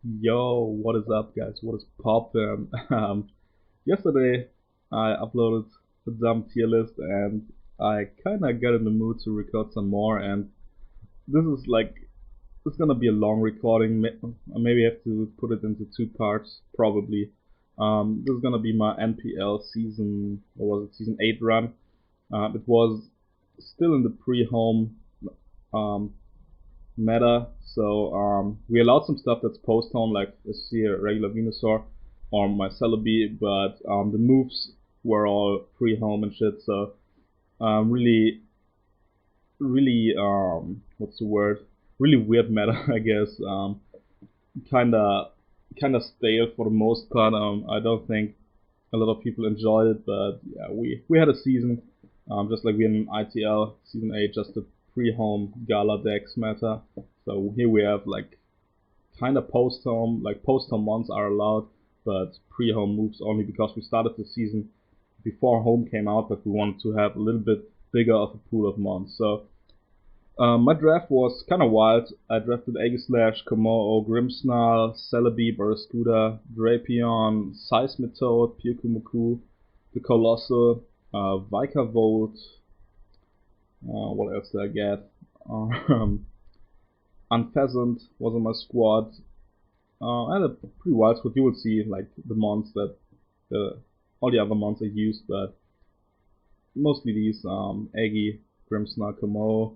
Yo, what is up, guys? What is poppin'? Yesterday I uploaded a dumb tier list, and I kinda got in the mood to record some more. And this is like it's gonna be a long recording. Maybe I have to put it into two parts, probably. This is gonna be my NPL season, or was it season 8 run? It was still in the pre-home um, meta. So we allowed some stuff that's post home, like let's see a regular Venusaur or my Celebi, but the moves were all pre home and shit. So really, really, what's the word? Really weird meta, I guess. Kinda, kinda stale for the most part. I don't think a lot of people enjoyed it, but yeah, we had a season, just like we had an ITL season 8, just a pre-home Gala Dex meta. So here we have like kind of post-home, like post-home ones are allowed, but pre-home moves only because we started the season before home came out, but we wanted to have a little bit bigger of a pool of mons. So my draft was kind of wild. I drafted Aegislash, Kommo-o, Grimmsnarl, Celebi, Barraskewda, Drapion, Seismitoad, Pyukumuku, the Colossal, Vikavolt. What else did I get? Unpheasant was on my squad. I had a pretty wild squad. You would see like the mons that all the other mons I used, but mostly these Eggy, Grimmsnarl, Kommo,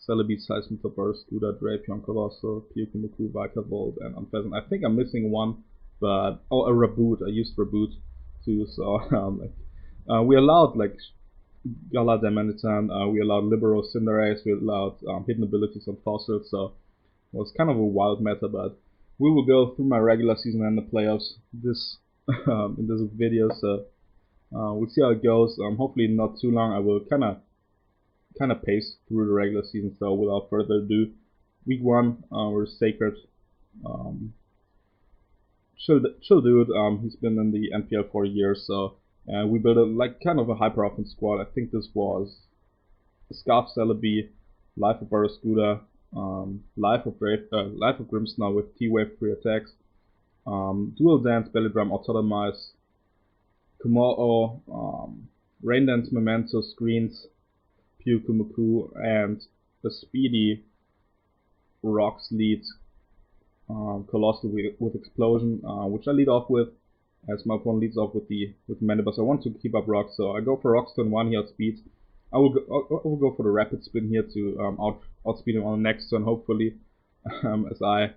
Celebi, Seismitoad, Barraskewda, Drapion, Colossal, Pyukumuku, Vikavolt, and Unpheasant. I think I'm missing one, but a Raboot. I used Raboot too, so we allowed like Gala Diamanitan, we allowed Libero, Cinderace, we allowed hidden abilities on fossils, so it was kind of a wild meta, but we will go through my regular season and the playoffs this in this video, so we'll see how it goes. Hopefully not too long. I will kind of pace through the regular season. So without further ado, week 1, we're Sacred. Chill dude. He's been in the NPL for years, so we built a like kind of a hyper offense squad. I think this was Scarf Celebi, Life of Barraskewda, Life of Grimmsnarl with T-Wave 3 attacks, Dual Dance, Belly Drum, Autotomize, Kommo-o, Rain Dance, Memento, Screens, Pyukumuku, and a speedy Rocks lead Colossal with Explosion, which I lead off with, as my opponent leads off with Mandibus. I want to keep up Rocks, so I go for Rocks turn 1, he outspeeds. I will go for the Rapid Spin here to outspeed him on the next turn, hopefully, as I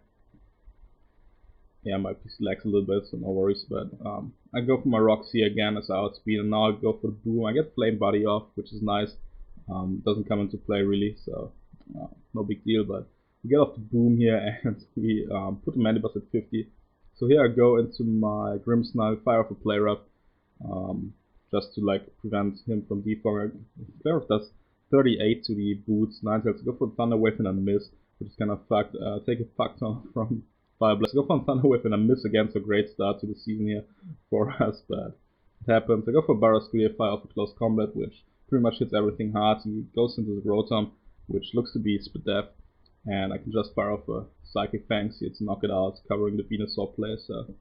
might PC lags a little bit, so no worries, but I go for my Rocks here again as I outspeed, and now I go for the Boom. I get Flame Body off, which is nice. Doesn't come into play really, so no big deal, but we get off the Boom here, and we put the Mandibus at 50. So here I go into my Grimmsnarl, fire off a Play Rough, just to like prevent him from defogging. Play Rough does 38 to the boots, 9 tails. Go for Thunder Wave and a miss, which is kind of fucked. Take a fuck ton from Fire Blast. Go for Thunder Wave and a miss again, so great start to the season here for us, but it happens. I go for Barraskewda, fire off a Close Combat, which pretty much hits everything hard. He goes into the Rotom, which looks to be Spit Def, and I can just fire off a Psychic Fangs here to knock it out, covering the Venusaur play, so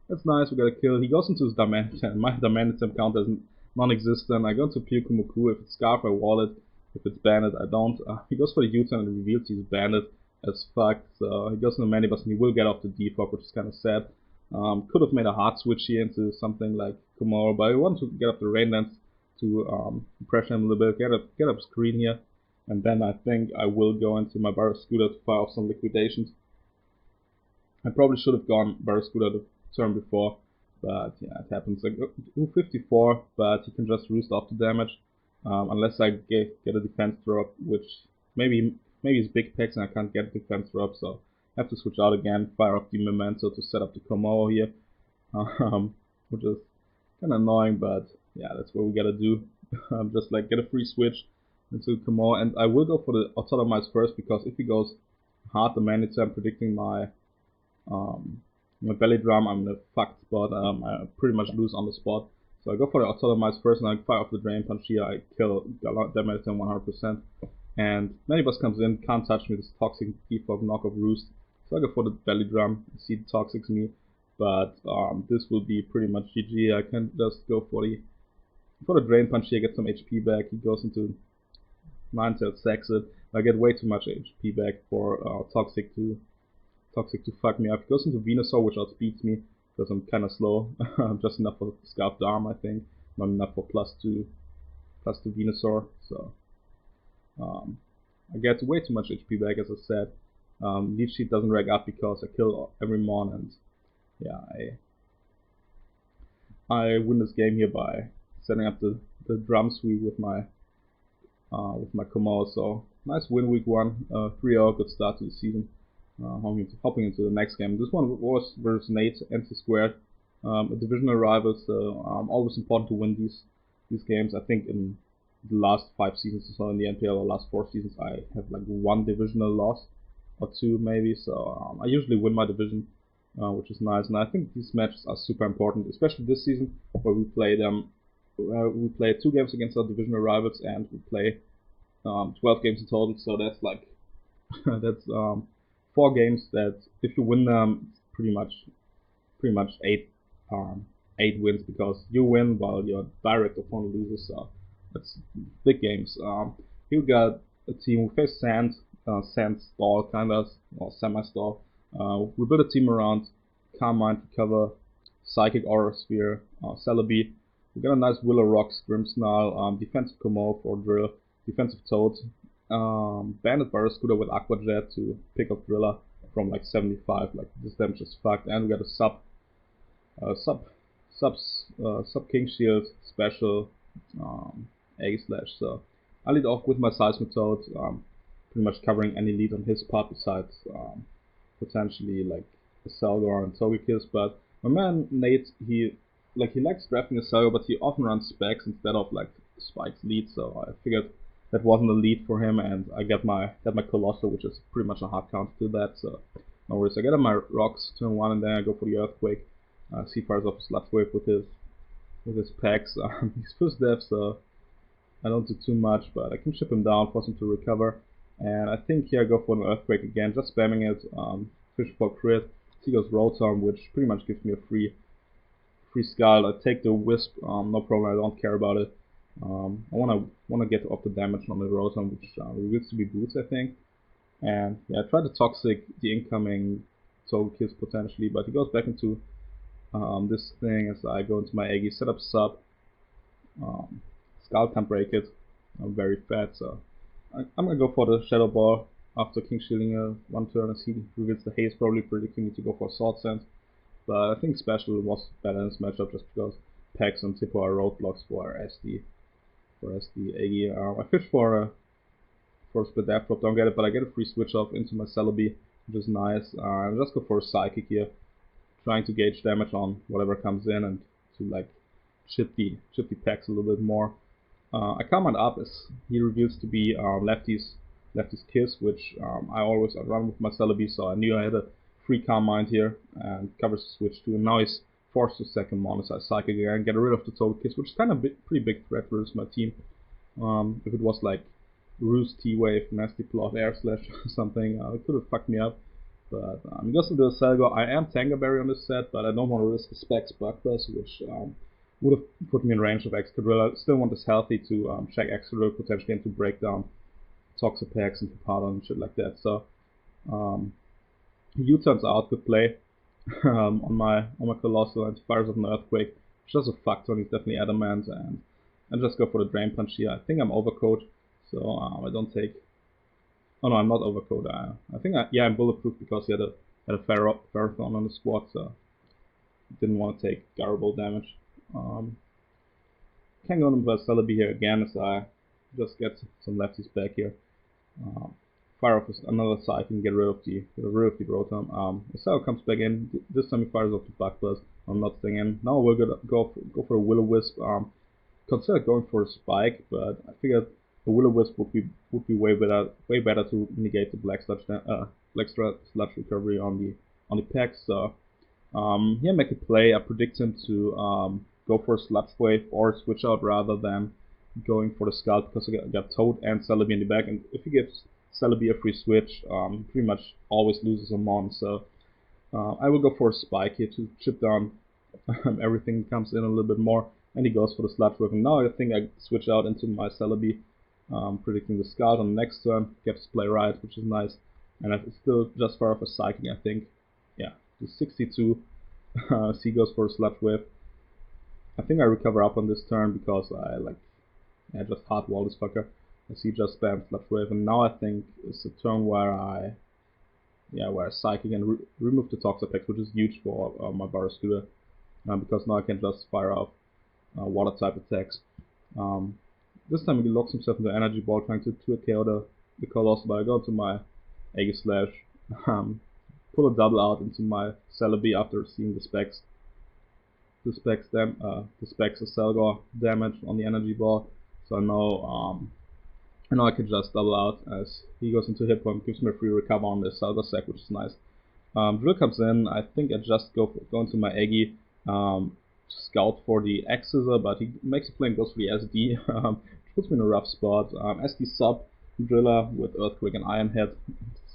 that's nice. We got a kill. He goes into his Diamanitan. My Diamanitan count is non-existent. I go into Pyukumuku. If it's Scarf, I wall it. If it's Bandit, I don't. He goes for the U-turn and reveals he's Bandit as fuck, so he goes into Mandibus and he will get off the defog, which is kind of sad. Could have made a hard switch here into something like Kommo-o, but I want to get up the Rain Dance to pressure him a little bit, get up screen here, and then I think I will go into my Barraskewda to fire off some liquidations. I probably should have gone Barraskewda the turn before, but yeah, it happens. I go 54, but he can just roost off the damage, unless I get a defense drop, which maybe it's big packs and I can't get a defense drop, so I have to switch out again, fire off the Memento to set up the Kommo-o here, which is kind of annoying, but yeah, that's what we gotta do. Just like get a free switch into Kommo-o, and I will go for the Autotomize first, because if he goes hard the Manitou, I'm predicting my Belly Drum, I'm in a fucked spot. I pretty much lose on the spot. So I go for the Autotomize first, and I fire off the Drain Punch here. I kill Manitou 100%. And Mandibus comes in, can't touch me, this toxic defog knockoff roost. So I go for the belly drum. I see the Toxic's me, but this will be pretty much GG. I can just go for the drain punch here, get some HP back. He goes into Ninetales, sacks it. I get way too much HP back for Toxic to fuck me up. He goes into Venusaur, which outspeeds me because I'm kind of slow. Just enough for Scarfed Arm, I think. Not enough for +2 Venusaur. So I get way too much HP back, as I said. Leech Seed doesn't rag up because I kill every mon, and yeah, I win this game here by setting up the drum sweep with my Komao. So nice win week 1, 3-0, good start to the season. Hopping into the next game. This one was versus Nate, NC squared, a divisional rival. So always important to win these games. I think in the last 5 seasons or so in the NPL, or last 4 seasons, I have like 1 divisional loss or 2 maybe. So I usually win my division, which is nice. And I think these matches are super important, especially this season where we play 2 games against our divisional rivals, and we play 12 games in total. So that's like that's 4 games that if you win them, it's pretty much 8 wins, because you win while your direct opponent loses. So that's big games. Here we got a team who faced Sand stall, kind of, or semi-stall. We built a team around Carmine, Recover, Psychic Aura Sphere, Celebi. We got a nice Willow Rocks, Grimmsnarl, defensive Kommo for Drill, defensive Toad, Bandit Barraskewda with Aqua Jet to pick up Driller from like 75. Like, this damage is fucked. And we got a sub King Shield special Egg Slash. So I lead off with my Seismitoad, pretty much covering any lead on his part besides potentially like a Selgar and Togekiss. But my man Nate, he likes drafting a Selgar, but he often runs Specs instead of like Spike's lead. So I figured that wasn't a lead for him, and I got my Colossal, which is pretty much a hard counter to that. So no worries. I get my Rocks turn 1, and then I go for the Earthquake. He fires off a Sludge Wave with his packs. He's first death, so I don't do too much, but I can chip him down, force him to recover. And I think here I go for an Earthquake again, just spamming it. Fish for crit. He goes Rotom, which pretty much gives me a free Skull. I take the Wisp, no problem. I don't care about it. I wanna get off the damage on the Rotom, which reveals to be Boots, I think. And yeah, I try to Toxic the incoming Togekiss potentially, but he goes back into this thing as I go into my Eggy, set up sub. Skull can't break it. I'm very fat, so I'm gonna go for the Shadow Ball after King Shilling 1 turn, as he reveals the haze, probably predicting me to go for Sword Sense. But I think Special was better in this matchup just because Pex and Tipo are roadblocks for SD Eggy. I fish for a Split Death Drop, don't get it, but I get a free switch off into my Celebi, which is nice. I'll just go for a Psychic here, trying to gauge damage on whatever comes in and to like chip the Pex a little bit more. I comment up as he reveals to be Lefty's Kiss, which I always outrun with my Celebi, so I knew I had a free Calm Mind here, and covers the switch too, and now he's forced to second monetize Psychic again, get rid of the Togekiss, which is kind of pretty big threat versus my team. If it was like Roost, T-Wave, Nasty Plot, Air Slash or something, it could have fucked me up. But he goes into the Selgar. I am Tangerberry on this set, but I don't want to risk a Specs Bugfest, which would have put me in range of Excadrill. I still want this healthy to check Excadrill potentially and to break down Toxapex and Pardon and shit like that. So U-turns out, good play on my Colossal, and fires off an Earthquake, which does a fuck ton. He's definitely Adamant, and I just go for the Drain Punch here. I think I'm overcoat, so I don't take. Oh no, I'm not overcoat. I think I'm bulletproof because he had a Ferrothorn on the squad, so didn't want to take Garble damage. Can go into Celebi here again as I just get some lefties back here. Fire off another side and get rid of the Rotom. Cell comes back in. This time he fires off the Bug Buzz. I'm not staying in. Now we're gonna go for a Will-O-Wisp. Considered going for a Spike, but I figured the Will-O-Wisp would be way better to negate the Black Sludge recovery on the Pex. So here make a play. I predict him to go for a Sludge Wave or switch out rather than going for the Skull, because I got Toad and Celebi in the back, and if he gives Celebi a free switch, pretty much always loses a mon, so I will go for a spike here to chip down everything comes in a little bit more, and he goes for the Sludge Wave. And now I think I switch out into my Celebi, predicting the Scout on the next turn, gets play right, which is nice, and it's still just far off a Psychic, I think. Yeah, the 62, he goes for a Sludge Wave. I think I recover up on this turn because I just hardwall this fucker. I see just spam Sludge Wave, and now I think it's a turn where I Psychic and remove the Toxapex, which is huge for my Barraskewda, because now I can just fire off water type attacks. This time he locks himself into Energy Ball, trying to 2KO the Colossal, but I go to my Aegislash, pull a double out into my Celebi after seeing the specs. The specs of Selgor damage on the Energy Ball, so I know I can just double out as he goes into hit point, gives me a free recover on the Selgor sack, which is nice. Drill comes in. I think I just go into my Eggy, scout for the X-Scissor, but he makes a play and goes for the SD, puts me in a rough spot. SD sub Driller with Earthquake and Iron Head.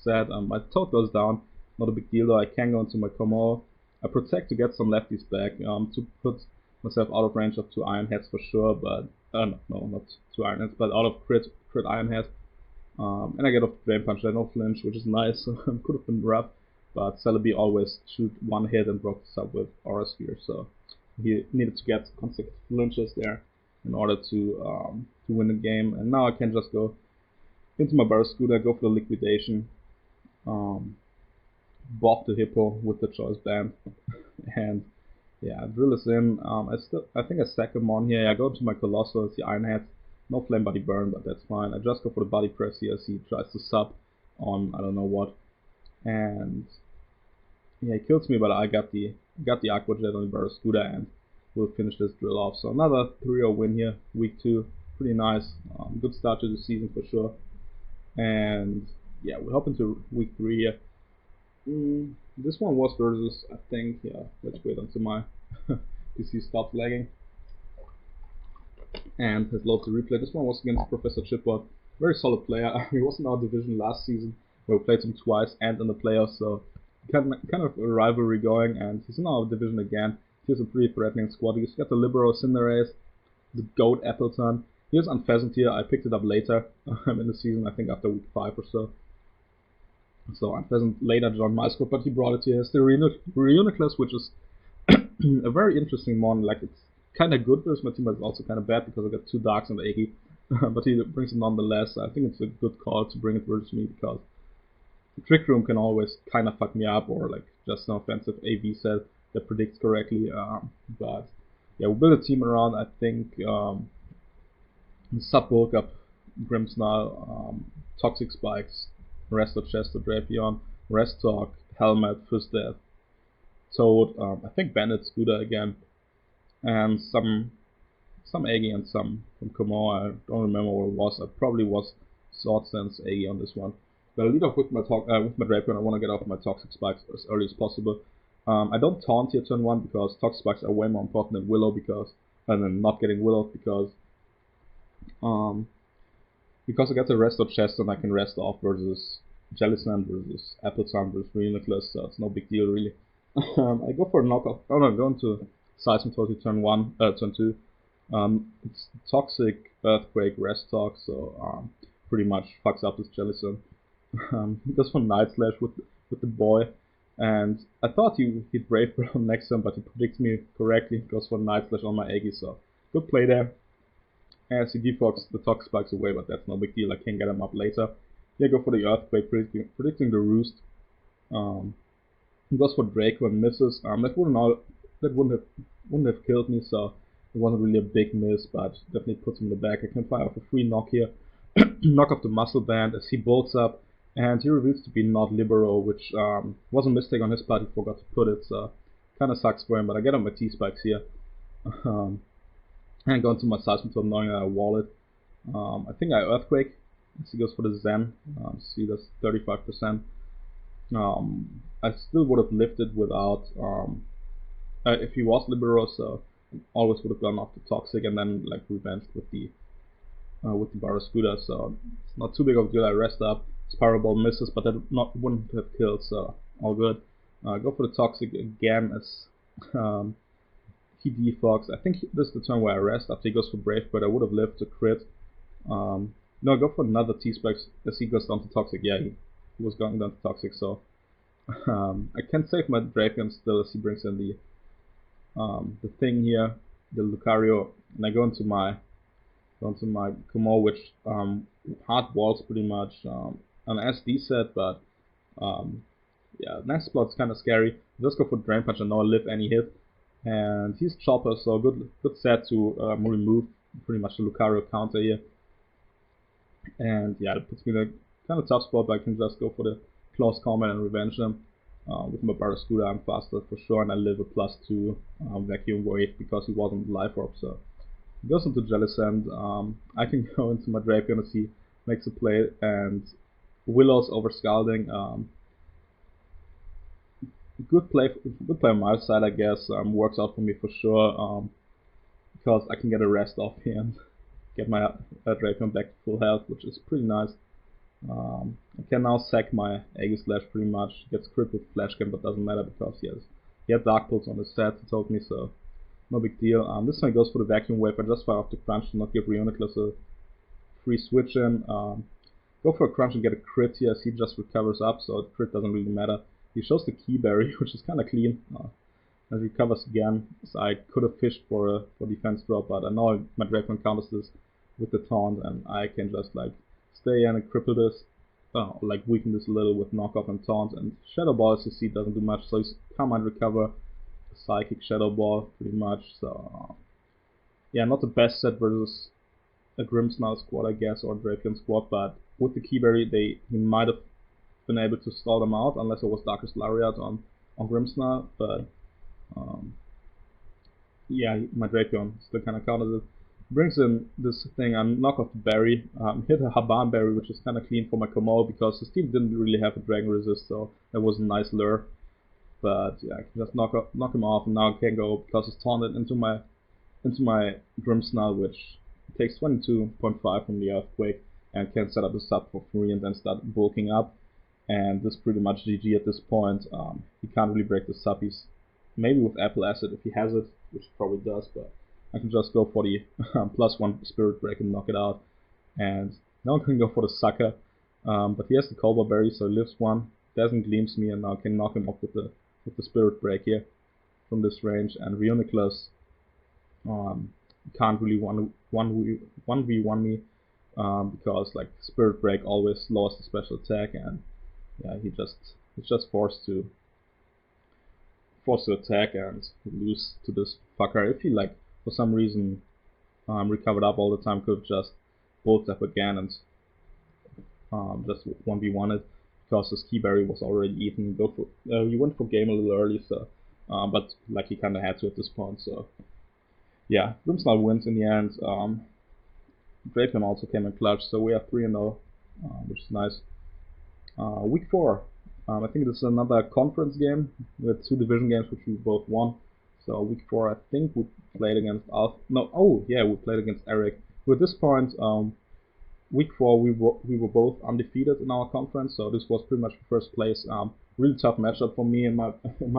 Sad. My Toad goes down, not a big deal though. I can go into my Komo. I protect to get some lefties back, to put myself out of range of 2 Iron Heads for sure, but no, not 2 Iron Heads, but out of crit Iron Head. And I get off Drain Punch, I no flinch, which is nice. Could have been rough, but Celebi always shoot one hit and broke this up with Aura Sphere, so he needed to get consecutive flinches there in order to win the game. And now I can just go into my Barraskewda, go for the liquidation, bob the Hippo with the Choice Band, and yeah, Drill is in. I think I sack him on here. I go to my Colossal, it's the Iron Head. No Flame Body Burn, but that's fine. I just go for the Body Press here as he tries to sub on I don't know what. And yeah, he kills me, but I got the Aqua Jet on the Barraskewda, and we'll finish this drill off. So another 3-0 win here, week 2. Pretty nice. Good start to the season for sure. And yeah, we're hoping to week 3 here. This one was versus, I think, yeah, let's wait until my PC stops lagging and has loads to replay. This one was against Professor Chipboard. Very solid player. He was in our division last season where we played him twice and in the playoffs, so kind of a rivalry going, and he's in our division again. He's a pretty threatening squad. He's got the Libero, Cinderace, the Goat Appleton. Here's Unpheasant here. I picked it up later in the season, I think after week 5 or so. So Unpheasant later joined my squad, but he brought it here. He has the Reuniclus, which is a very interesting mon. Like, it's kind of good versus my team, but it's also kind of bad because I got 2 Darks and the Eggy. But he brings it nonetheless. I think it's a good call to bring it versus me because the Trick Room can always kind of fuck me up, or like just an offensive AV set that predicts correctly. But yeah, we'll build a team around, I think, Sub Bulk Up, Grimmsnarl, Toxic Spikes, Resto Chester, Drapion, Restalk, Helmet, Fist Death, Toad, I think Bandit Scooter again, and some Aggie and some from Komo. I don't remember what it was. It probably was Sword Sense Aggie on this one. But I'll lead off with my Drapion. I want to get off my Toxic Spikes as early as possible. I don't taunt here turn 1 because Toxic Spikes are way more important than Willow, and then not getting Willow because I get the rest of chest and I can rest off versus Jellicent versus Appleton versus Reuniclus, so it's no big deal really. I go for a knockoff. Oh no, I'm going to Seismitoad turn 2. It's Toxic, Earthquake, Rest Talk, so pretty much fucks up this Jellicent. He goes for Night Slash with the boy, and I thought he'd Brave Bird on next turn, but he predicts me correctly. He goes for Night Slash on my Aggie, so good play there. As he defogs the Toxic Spikes away, but that's no big deal. I can get him up later. Here, go for the Earthquake, predicting the Roost. He goes for Draco and misses. That wouldn't have killed me, so it wasn't really a big miss, but definitely puts him in the back. I can fire off a free knock here, knock off the Muscle Band as he bolts up, and he reveals to be not Libero, which was a mistake on his part. He forgot to put it, so kind of sucks for him. But I get on my T-Spikes here. And go into my Seismitoad knowing I wall it. I think I Earthquake. As he goes for the Zen. See, that's 35%. I still would have lifted without if he was Libero, so always would have gone off the Toxic and then like revenged with the Barraskewda. So it's not too big of a deal. I rest up. Spiral Ball misses, but that wouldn't have killed, so all good. Go for the Toxic again as he defogs. I think this is the turn where I rest after he goes for Brave, but I would have lived to crit. No, go for another T-Spec as he goes down to Toxic. Yeah, he was going down to Toxic, so I can save my Drapion still as he brings in the thing here, the Lucario, and I go into my Kumo, which hard walls pretty much an SD set, but yeah, next plot's kind of scary. Just go for Drain Punch and now live any hit, and he's Chopper, so good set to remove pretty much the Lucario counter here. And yeah, it puts me in a kind of tough spot, but I can just go for the close combat and revenge him. With my Barraskewda I'm faster for sure, and I live a +2 vacuum wave because he wasn't life orb, so he goes into Jellicent. I can go into my Drapion as he makes a play, and Willow's over Scalding. Good play on my side, I guess. Works out for me for sure, because I can get a rest off here and get my Drapion back to full health, which is pretty nice. I can now sack my Aegislash pretty much. Gets crit with Flash Cam, but doesn't matter because he had Dark Pulse on his set, he told me, so no big deal. This time he goes for the Vacuum Wave. I just fire off the Crunch to not give Reuniclus a free switch in. Go for a Crunch and get a crit here as he just recovers up, so the crit doesn't really matter. He shows the Key Berry, which is kind of clean. And recovers again, so I could have fished for defense drop, but I know my Dragon counters this with the taunt, and I can just like stay in and cripple this, like weaken this a little with knockoff and taunt, and Shadow Ball, as you see, doesn't do much, so he can't recover Psychic Shadow Ball pretty much. So yeah, not the best set versus a Grimmsnarl squad, I guess, or Drapion squad, but with the Keyberry he might have been able to stall them out, unless it was Darkest Lariat on Grimmsnarl, but yeah, my Drapion still kind of counters it. Brings in this thing, knock off the berry, hit a Haban berry, which is kind of clean for my Komo because his team didn't really have a Dragon Resist, so that was a nice lure. But yeah, I can just knock him off, and now I can go because it's taunted into my Grimmsnarl, which takes 22.5 from the Earthquake, and can set up a sub for free and then start bulking up. And this is pretty much GG at this point. He can't really break the sub. He's maybe with Apple Acid if he has it, which he probably does, but I can just go for the +1 Spirit Break and knock it out. And now I can go for the Sucker, but he has the Cobra Berry, so he lives one, doesn't Gleams me, and now I can knock him off with the Spirit Break here from this range. And Reuniclus can't really 1v1 me because like Spirit Break always lowers the special attack, and yeah, he's just forced to attack and lose to this fucker. If he like for some reason recovered up all the time, could have just bulked up again and just 1v1 it because his Keyberry was already even. He went for game a little early, so but like he kind of had to at this point. So yeah, Grimmsnarl wins in the end. Drapion also came in clutch, so we are 3-0, which is nice. Week 4. I think this is another conference game. We had 2 division games which we both won. So week 4, I think we played against we played against Eric. At this point, week 4 we were both undefeated in our conference. So this was pretty much the first place. Really tough matchup for me in my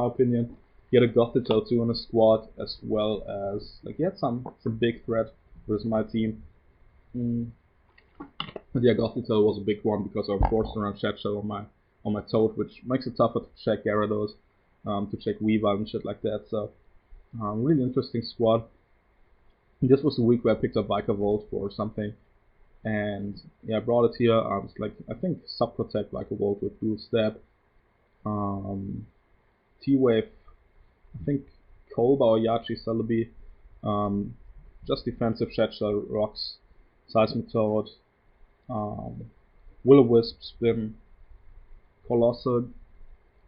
opinion. He had a Gothitelle too in his squad, as well as like he had some big threat versus my team. But yeah, Gothitelle was a big one because I was forced to run Shadow on my Toad, which makes it tougher to check Gyarados, to check Weavile and shit like that. So really interesting squad. This was the week where I picked up Vikavolt for something, and yeah, I brought it here. I was like, I think Sub Protect Vikavolt with Dual Step, T-Wave, I think Kolba or Yachi Celebi, just defensive Shedshell, Rocks, Seismitoad, Will-O-Wisp, Spin, Colossal,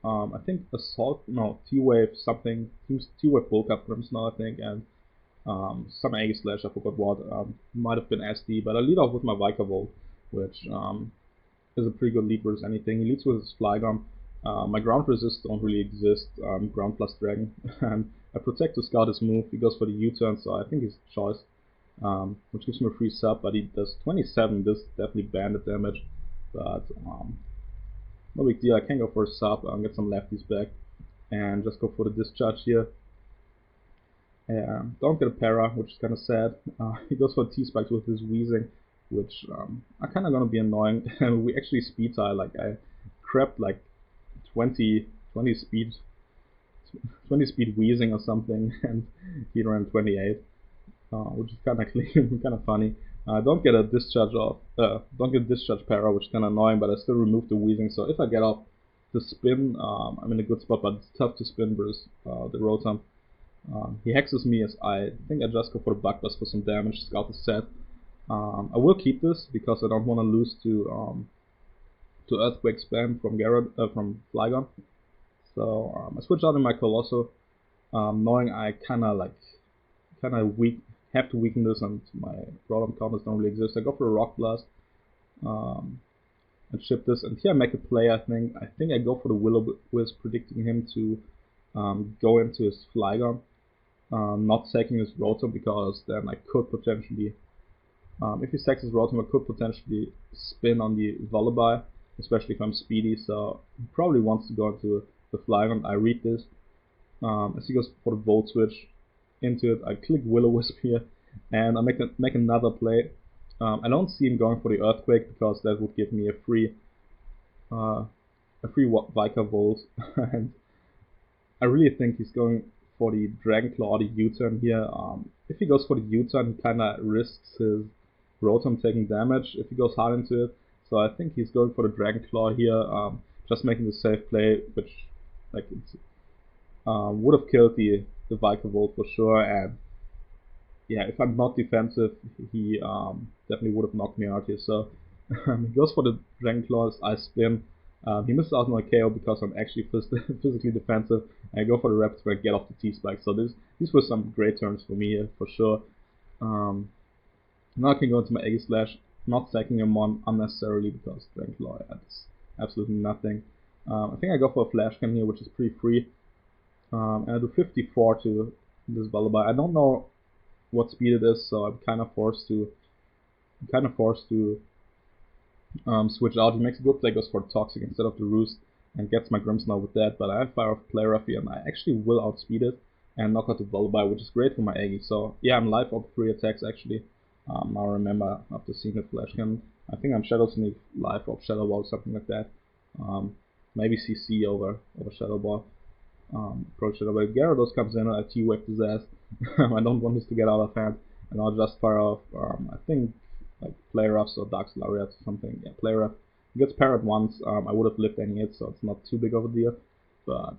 I think Assault, no, T-Wave something, T-Wave Bulk Up Grimmsnarl I think, and some Aegislash, I forgot what, might have been SD, but I lead off with my Vikavolt, which is a pretty good lead versus anything. He leads with his Flygon. My ground resists don't really exist, ground plus dragon, and I protect to scout his move. He goes for the U-turn, so I think he's choice, which gives me a free sub, but he does 27, this definitely banded damage, but no big deal. I can go for a sub and get some lefties back, and just go for the discharge here. Don't get a para, which is kind of sad. He goes for T-spikes with his wheezing, which are kind of gonna be annoying. And we actually speed tie. Like I crept like 20 speed 20 speed wheezing or something, and he ran 28, which is kind of clean, kind of funny. Don't get a discharge off, don't get discharge para, which is kind of annoying, but I still remove the wheezing. So if I get off the spin, I'm in a good spot, but it's tough to spin versus the Rotom. He hexes me as I think I just go for the Bug Buzz for some damage. Scout is set. I will keep this because I don't want to lose to Earthquake spam from from Flygon. So I switch out in my Colossal, knowing I kind of have to weaken this, and my Rotom counters don't really exist. I go for a Rock Blast and ship this, and here I make a play. I think I go for the Will-O-Wisp, predicting him to go into his Flygon, not sacking his Rotom, because then I could potentially, if he sacks his Rotom, I could potentially spin on the Lullaby, especially if I'm speedy. So he probably wants to go into the Flygon. I read this. As he goes for the Volt Switch into it, I click Will-O-Wisp here, and I make another play. I don't see him going for the Earthquake because that would give me a free Vicar Volt, and I really think he's going for the Dragon Claw or the U-turn here. If he goes for the U-turn, he kinda risks his Rotom taking damage if he goes hard into it. So I think he's going for the Dragon Claw here, just making the safe play, which like it's would have killed the Vicar Volt for sure. And yeah, if I'm not defensive, he definitely would have knocked me out here. So he goes for the Dragon Claws. I spin. He misses out on a KO because I'm actually physically defensive. And I go for the Rapid Strike, get off the T-Spike. So these were some great turns for me here, for sure. Now I can go into my Eggy Slash, not sacking him on unnecessarily because Dragon Claw adds absolutely nothing. I think I go for a Flash Cannon here, which is pretty free. And I do 54 to this Lullaby. I don't know what speed it is, so I'm kind of forced to switch out. He makes a good play, goes for Toxic instead of the Roost, and gets my Grimmsnarl with that. But I have Fire of Play Rough here, and I actually will outspeed it and knock out the Lullaby, which is great for my Eggy. So yeah, I'm live up 3 attacks actually. Now I remember after seeing the Flash Cannon, I think I'm Shadow Sneak, live up Shadow Ball, something like that. Maybe CC over Shadow Ball. Approach Shadow Ball. Gyarados comes in, and I T-Wave his ass. I don't want this to get out of hand, and I'll just fire off, I think, like Play Roughs or Dark Lariat or something. Yeah, Play Rough. He gets parried once. I would have lived any hit, so it's not too big of a deal. But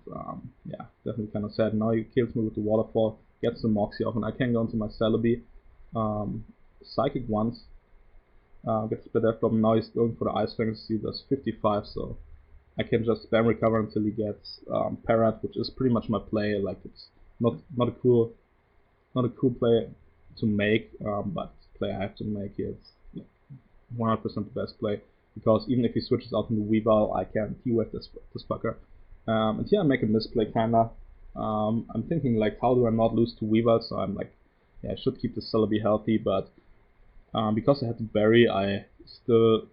yeah, definitely kind of sad. Now he kills me with the Waterfall, gets the Moxie off, and I can go into my Celebi. Psychic once, gets split F from. Now he's going for the Ice Fang. See, does 55, so I can just spam recover until he gets parried, which is pretty much my play. Like, it's not a cool play to make, but play I have to make here. It's 100% the best play, because even if he switches out into Weavile, I can T-Wave this fucker. And here I make a misplay kinda. I'm thinking like, how do I not lose to Weavile? So I'm like, yeah, I should keep the Celebi healthy, but because I had to bury, I still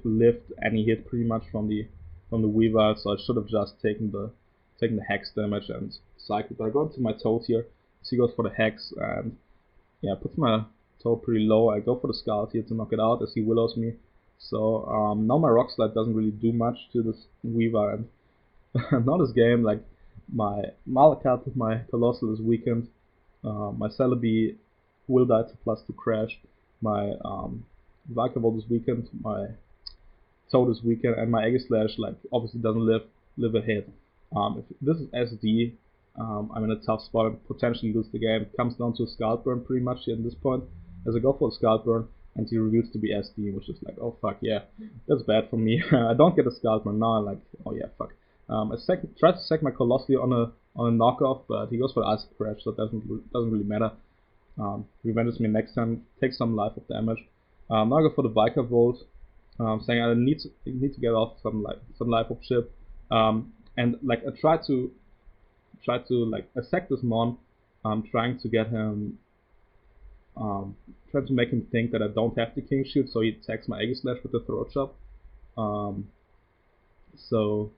lived any hit pretty much from the Weavile, so I should have just taken the Hex damage and cycled. But I go into my Toad here. So he goes for the Hex, and yeah, puts my Toad pretty low. I go for the Scald here to knock it out as he Willows me. So now my Rock Slide doesn't really do much to this Weavile, and now this game, like, my Malacat with my Colossal is weakened. My Celebi will die to +2 Crash. My Vicar Volt is weakened. My Toad is weakened, and my Eggy Slash, like, obviously doesn't live a hit. If this is SD, I'm in a tough spot and potentially lose the game. It comes down to a Scald Burn pretty much here at this point, as I go for a Scald Burn, and he reveals to be SD, which is like, oh fuck, yeah, that's bad for me. I don't get a Scald Burn now. I'm like, oh yeah, fuck. I try to sack my Colossally on a knockoff, but he goes for the Ice Crash, so it doesn't really matter. Revenges me next time, takes some life of damage. Now I go for the Vicar Volt, saying I need to get off some life of chip. And like, I try to like attack this Mon, trying to get him trying to make him think that I don't have the king shield, so he attacks my Aegis Slash with the throat chop. So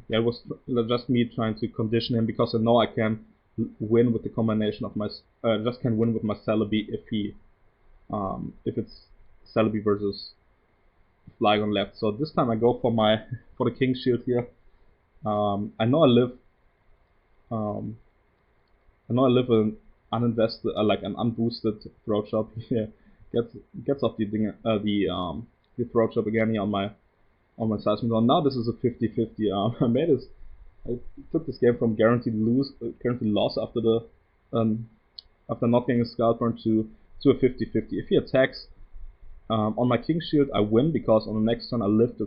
yeah, it was just me trying to condition him, because I know I can win with the combination of my just can win with my Celebi if it's Celebi versus Flygon left. So this time I go for the king shield here. I know I live an uninvested, like an unboosted throat chop here. Gets off the throat chop again here on my Seismidon. Now this is a 50-50. I took this game from guaranteed loss after not getting a Scalper to a 50-50. If he attacks on my king shield, I win, because on the next turn I lift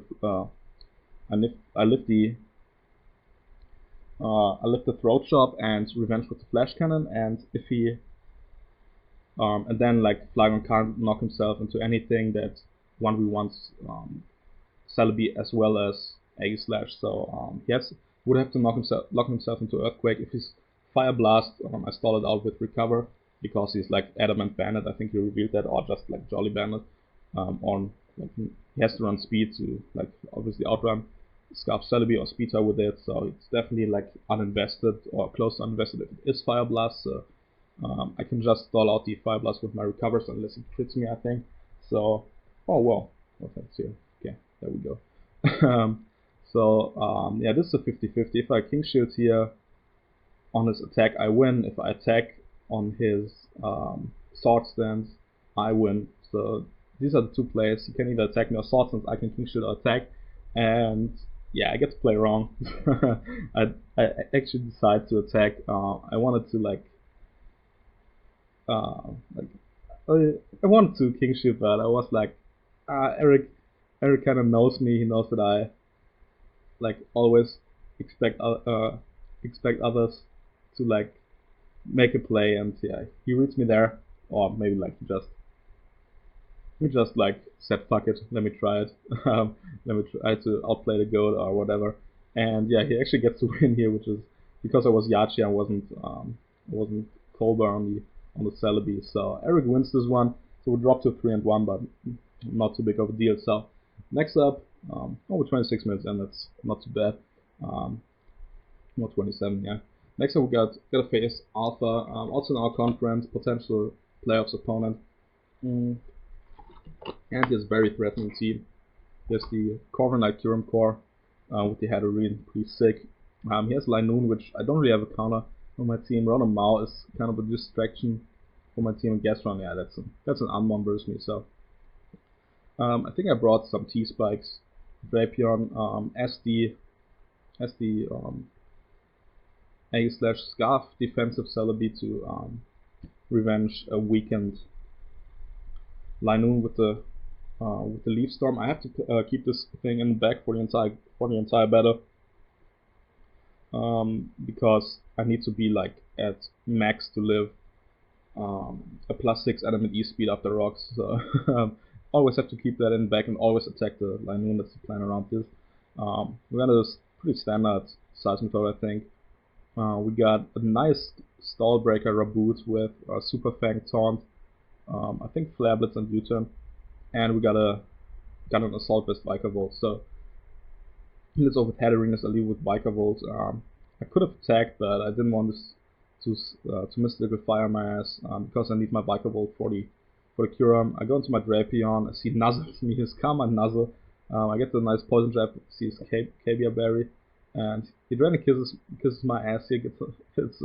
the throat chop and revenge with the flash cannon, and if he and then like Flygon can't knock himself into anything that 1v1s Celebi as well as Aegis Slash, so he would have to lock himself into Earthquake. If he's Fire Blast, I stall it out with Recover, because he's like Adamant Bandit. I think he revealed that, or just like Jolly Bandit. Like, he has to run speed to like obviously outrun Scarf Celebi or Speedter with it, so it's definitely like uninvested or close to uninvested if it is Fire Blast. So I can just stall out the Fire Blast with my Recovers unless it crits me, I think. So, oh well, thanks here. Okay, there we go. Yeah, this is a 50-50. If I King Shield here on his attack, I win. If I attack on his Sword Stance, I win. So these are the two plays. He can either attack me or Sword Stance. I can King Shield or attack. And yeah, I get to play wrong. I actually decided to attack. I wanted to I wanted to King Shield, but I was like, Eric kind of knows me. He knows that I like always expect others to like make a play, and yeah, he reads me there, or maybe like he just like said fuck it, let me try it, let me try to outplay the goat or whatever, and yeah, he actually gets to win here, which is because I was Yachi, I wasn't Colbur on the Celebi, so Eric wins this one. So we drop to 3-1, but not too big of a deal. So next up, over 26 minutes, and that's not too bad. Not 27, yeah. Next up, we got to face Alpha, also in our conference, potential playoffs opponent. And he has a very threatening team. He has the Corvin like Curum Core with the Hatterene, pretty sick. He has Linoon, which I don't really have a counter on my team. Ron and Mao is kind of a distraction for my team, and Gastron, yeah, that's an unmon versus me. So I think I brought some T-Spikes, Drapion, as the Aegis Slash Scarf defensive Celebi to revenge a weakened Linoon with the Leaf Storm. I have to keep this thing in the back for the entire battle, because I need to be like at max to live a +6 adamant E speed after rocks. So always have to keep that in the back and always attack the Linoon. That's the plan around this. We got a pretty standard Seismitoad, I think. We got a nice Stall Breaker Raboot with Super Fang Taunt, I think Flare Blitz and U-Turn, and we got an Assault Vest Vikavolt. So let's over with Hatterene as I leave with Vikavolt. I could have attacked, but I didn't want to Mystical Fire my ass because I need my Vikavolt for the Curum. I go into my Drapion. I see Nuzzles me, his Karma Nuzzle. I get the nice Poison Jab, sees Caviar Berry, and he drain kisses my ass here, gets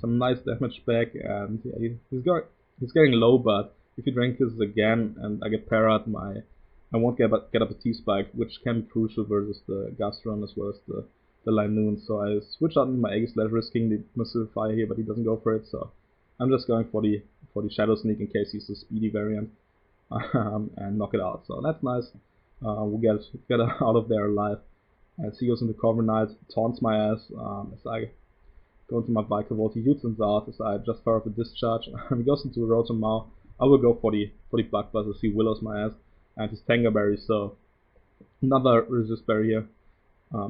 some nice damage back, and yeah, he's getting low, but if he drain kisses again and I get parried, I won't get up a T-Spike, which can be crucial versus the Gastron as well as the Linoon. So I switch out my Aegis Slash, risking the Missile Fire here, but he doesn't go for it, so I'm just going for the Shadow Sneak in case he's the speedy variant, and knock it out. So that's nice. We'll get out of there alive. As he goes into Cover Knight, taunts my ass as I go into my Vikavolt. He Hutons out as I just fire off a Discharge. He goes into Rotomao. I will go for the Bug Buzz as he willows my ass, and his Tango Berry. So another Resist Berry here,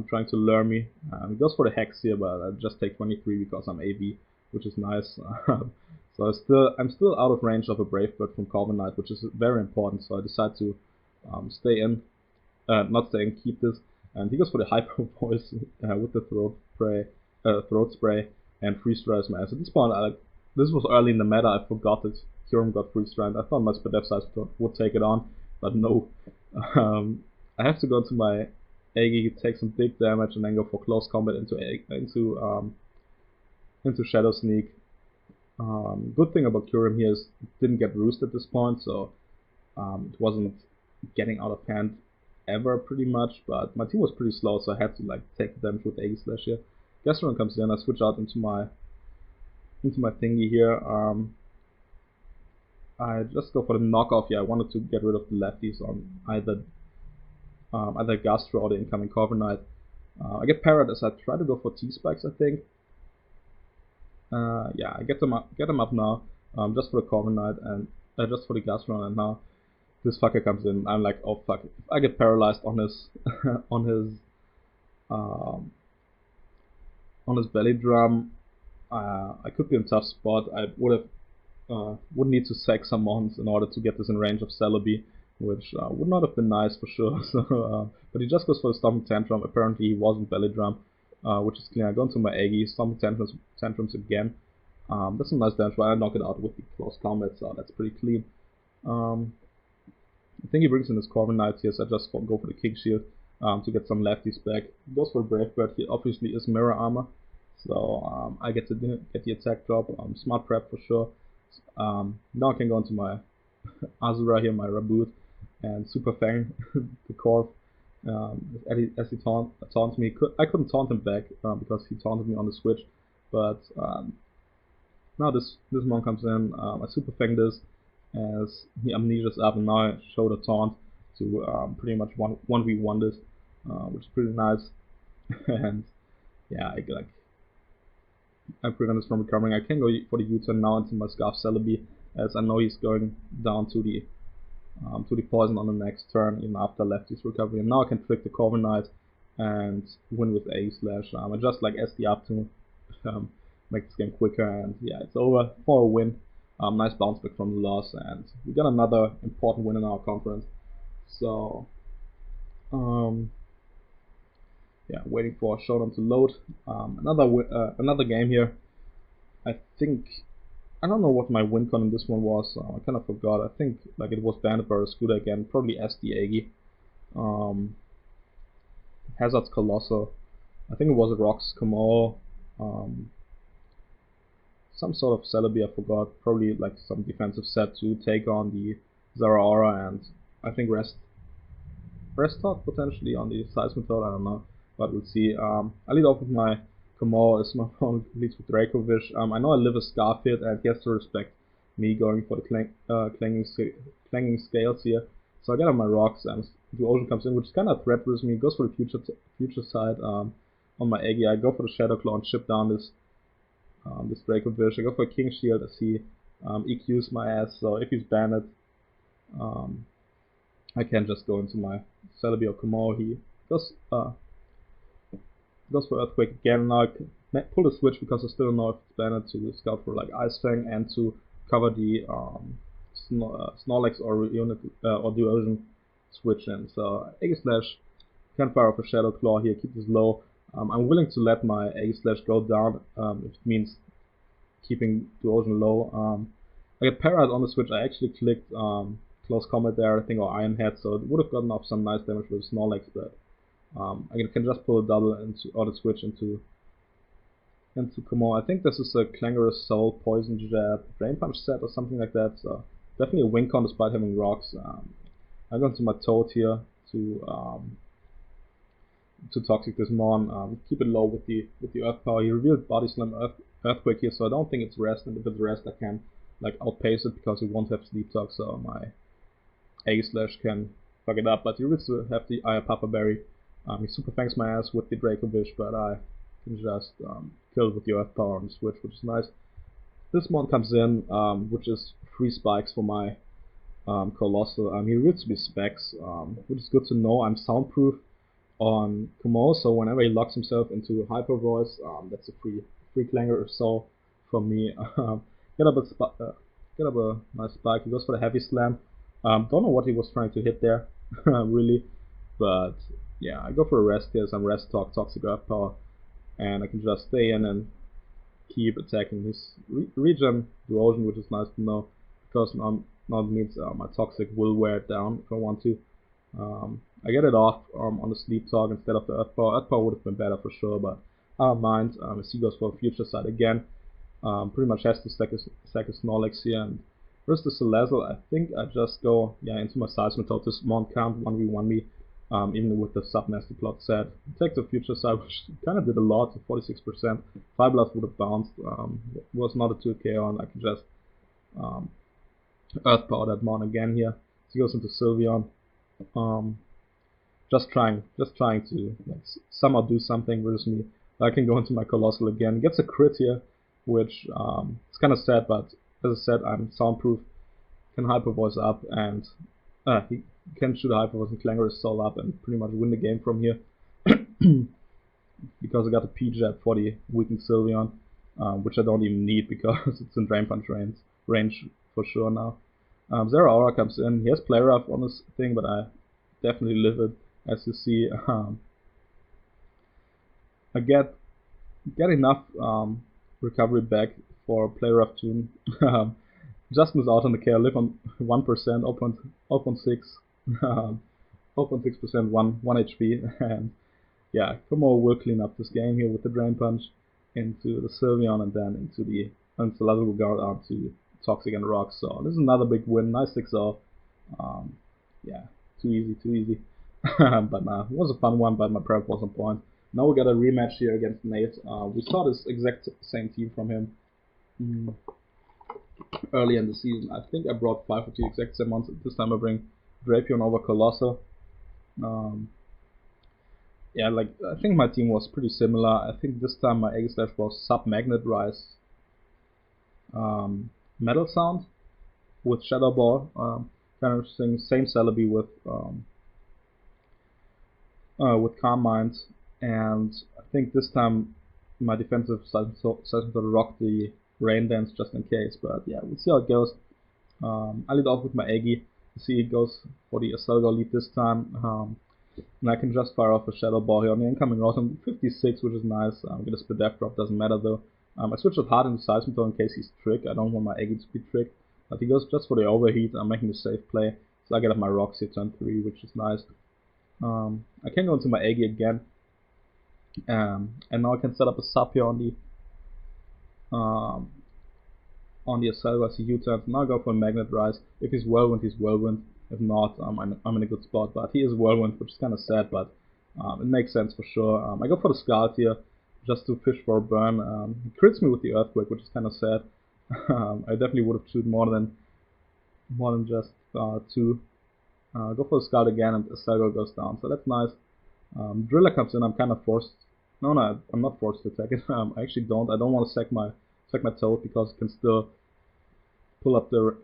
trying to lure me. He goes for the Hex here, but I just take 23 because I'm AV, which is nice. So I'm still out of range of a Brave Bird from Corvin Knight, which is very important. So I decide to stay in, not stay in, keep this. And he goes for the Hyper Voice with the Throat Spray, and Freeze Dries my ass. At this point, this was early in the meta. I forgot that Kyurem got Freeze Dried. I thought my Spadef size would take it on, but no. I have to go to my Agi, take some big damage, and then go for close combat into Shadow Sneak. Good thing about Kyurem here is it didn't get roost at this point, so it wasn't getting out of hand ever pretty much, but my team was pretty slow, so I had to like take the damage with Agi Slash here. Gastron comes in, I switch out into my thingy here. I just go for the knockoff here. I wanted to get rid of the lefties on either Gastro or the incoming Corvin Knight. I get parried as I try to go for T-Spikes, I think. Yeah, I get them up now, just for the Corvin Knight and just for the Gastron, and now this fucker comes in. I'm like, oh fuck, if I get paralyzed on his on his belly drum, I could be in a tough spot. I would need to sack some mons in order to get this in range of Celebi, which would not have been nice for sure. So, but he just goes for the Stomping Tantrum. Apparently he wasn't belly drum, which is clear. I go into my Agi, Stomping Tantrums again. That's a nice damage, but I knock it out with the close combat, so that's pretty clean. I think he brings in his Corvin Knight here, so I just go for the King Shield to get some lefties back. He goes for Brave Bird. He obviously is Mirror Armor, so I get the attack drop. Smart prep for sure. Now I can go into my Azura here, my Raboot, and Super Fang the Corv. As he taunts me, I couldn't taunt him back because he taunted me on the switch. But now this mon comes in. I Super Fang this as he amnesias up, and now I show the taunt to pretty much 1v1 this, which is pretty nice. And yeah, I prevent this from recovering. I can go for the U-turn now into my Scarf Celebi, as I know he's going down to the poison on the next turn, even after lefty's recovery. And now I can flick the Corvin Knight and win with Agi Slash. I just like SD up to make this game quicker, and yeah, it's over for a win. Nice bounce back from the loss, and we got another important win in our conference. So yeah, waiting for Showdown to load. Another game here. I think, I don't know what my win con in this one was. I kind of forgot. I think like it was Bandit Barra Scooter again, probably SD Agi. Hazard's Colossal. I think it was a Rocks Kamo. Some sort of Celebi, I forgot. Probably like some defensive set to take on the Zeraora, and I think Rest Talk potentially on the Seismitoad, I don't know. But we'll see. I lead off with my Kamo, as my opponent leads with Dracovish. I know I live a Scarf hit, and he has to respect me going for the clanging scales here. So I get on my rocks, and the Ocean comes in, which kind of threat with me. Goes for the future side on my Agi. I go for the Shadow Claw and chip down this Dracovish. I go for a King Shield as he EQs my ass. So if he's banned, I can just go into my Celebi or Kamo. He goes for Earthquake again. Now I can pull the switch because I still know if it's banned to scout for like Ice Fang and to cover the Snorlax or Duosion switch in. So Agi Slash can fire off a Shadow Claw here, keep this low. I'm willing to let my Agi Slash go down if it means keeping Duosion low. I get parried on the switch. I actually clicked Close Combat there, I think, or Iron Head, so it would have gotten off some nice damage with Snorlax, but I can just pull a double or the switch into Kamo. I think this is a Clangorous Soul, Poison Jab, Drain Punch set or something like that, so definitely a win con despite having rocks. I go into my Toad here to Toxic this Mon, keep it low with the Earth Power. He revealed Body Slam Earthquake here, so I don't think it's Rest, and if it's Rest I can like outpace it because he won't have Sleep Talk, so my Agi Slash can fuck it up, but he reveals to have the Aya Papa Berry. He super fangs my ass with the Dracovish, but I can just kill it with the Earth Power on the switch, which is nice. This Mon comes in, which is 3 spikes for my Colossal. He reveals to be Specs, which is good to know. I'm soundproof on Kamo, so whenever he locks himself into Hyper Voice, that's a free clanger or so from me. get up get up a nice spike. He goes for the heavy slam. Don't know what he was trying to hit there, really, but yeah, I go for a rest here. Some rest talk, toxic earth power, and I can just stay in and keep attacking his regen erosion, which is nice to know, because now it means my toxic will wear it down if I want to. I get it off on the sleep talk instead of the earth power. Earth power would have been better for sure, but I don't mind. As he goes for a future side again, pretty much has to stack his Snorlax here. And versus the Salazzle, I think I just go into my Seismitoad. This Mount can't 1v1 me, even with the sub-nasty plot set. Take the future side, which kind of did a lot, so 46%. Fire Blast would have bounced, was not a 2k on. I can just Earth Power that Mon again here. So he goes into Sylveon. Just trying to somehow do something versus me. I can go into my Colossal again. Gets a crit here, which is kind of sad, but as I said, I'm soundproof. Can Hyper Voice up, and he can shoot a Hyper Voice and Clanger his soul up and pretty much win the game from here. Because I got the P-Jet for the weakened Sylveon, which I don't even need because it's in Drain Punch range for sure now. Zero Aura comes in. He has Play Rough on this thing, but I definitely live it. As you see, I get enough recovery back for Play Rough Tune. Just miss out on the K. I live on 1%, 0.6, 0.6%, 1 HP, and yeah, Kumo will clean up this game here with the Drain Punch into the Sylveon and then into the Salazzle will go down to Toxic and Rock. So this is another big win. Nice 6-0. Yeah, too easy. But nah, it was a fun one, but my prep was on point. Now we got a rematch here against Nate. We saw this exact same team from him early in the season. I think I brought 5 of the exact same ones. This time I bring Drapion over Colossal. Yeah, like I think my team was pretty similar. I think this time my Egg Slash was Sub-Magnet Rise Metal Sound with Shadow Ball. Kind of interesting. Same Celebi with Calm Mind, and I think this time my defensive Seismitoad rocked the Rain Dance just in case. But yeah, we'll see how it goes. I lead off with my Eggy. See, it goes for the Aselgar lead this time. And I can just fire off a Shadow Ball here on the incoming route. I'm 56, which is nice. I'm gonna split Death Drop, doesn't matter though. I switched it hard into Seismitoad in case he's tricked. I don't want my Eggy to be tricked. But he goes just for the overheat. I'm making a safe play. So I get up my Rocks here turn 3, which is nice. I can go into my Eggy again. And now I can set up a sub here on the Aselgar as he U-turns. Now I go for a Magnet Rise. If he's Whirlwind, he's Whirlwind. If not, I'm in a good spot. But he is Whirlwind, which is kind of sad, but it makes sense for sure. I go for the Scarlet here, just to fish for a burn. He crits me with the Earthquake, which is kind of sad. I definitely would have chewed more than just 2. Go for the Scarlet again, and Aselgar goes down, so that's nice. Driller comes in. I'm kind of forced. No, I'm not forced to attack it. I actually don't. I don't want to sack my Toad because it can still pull up the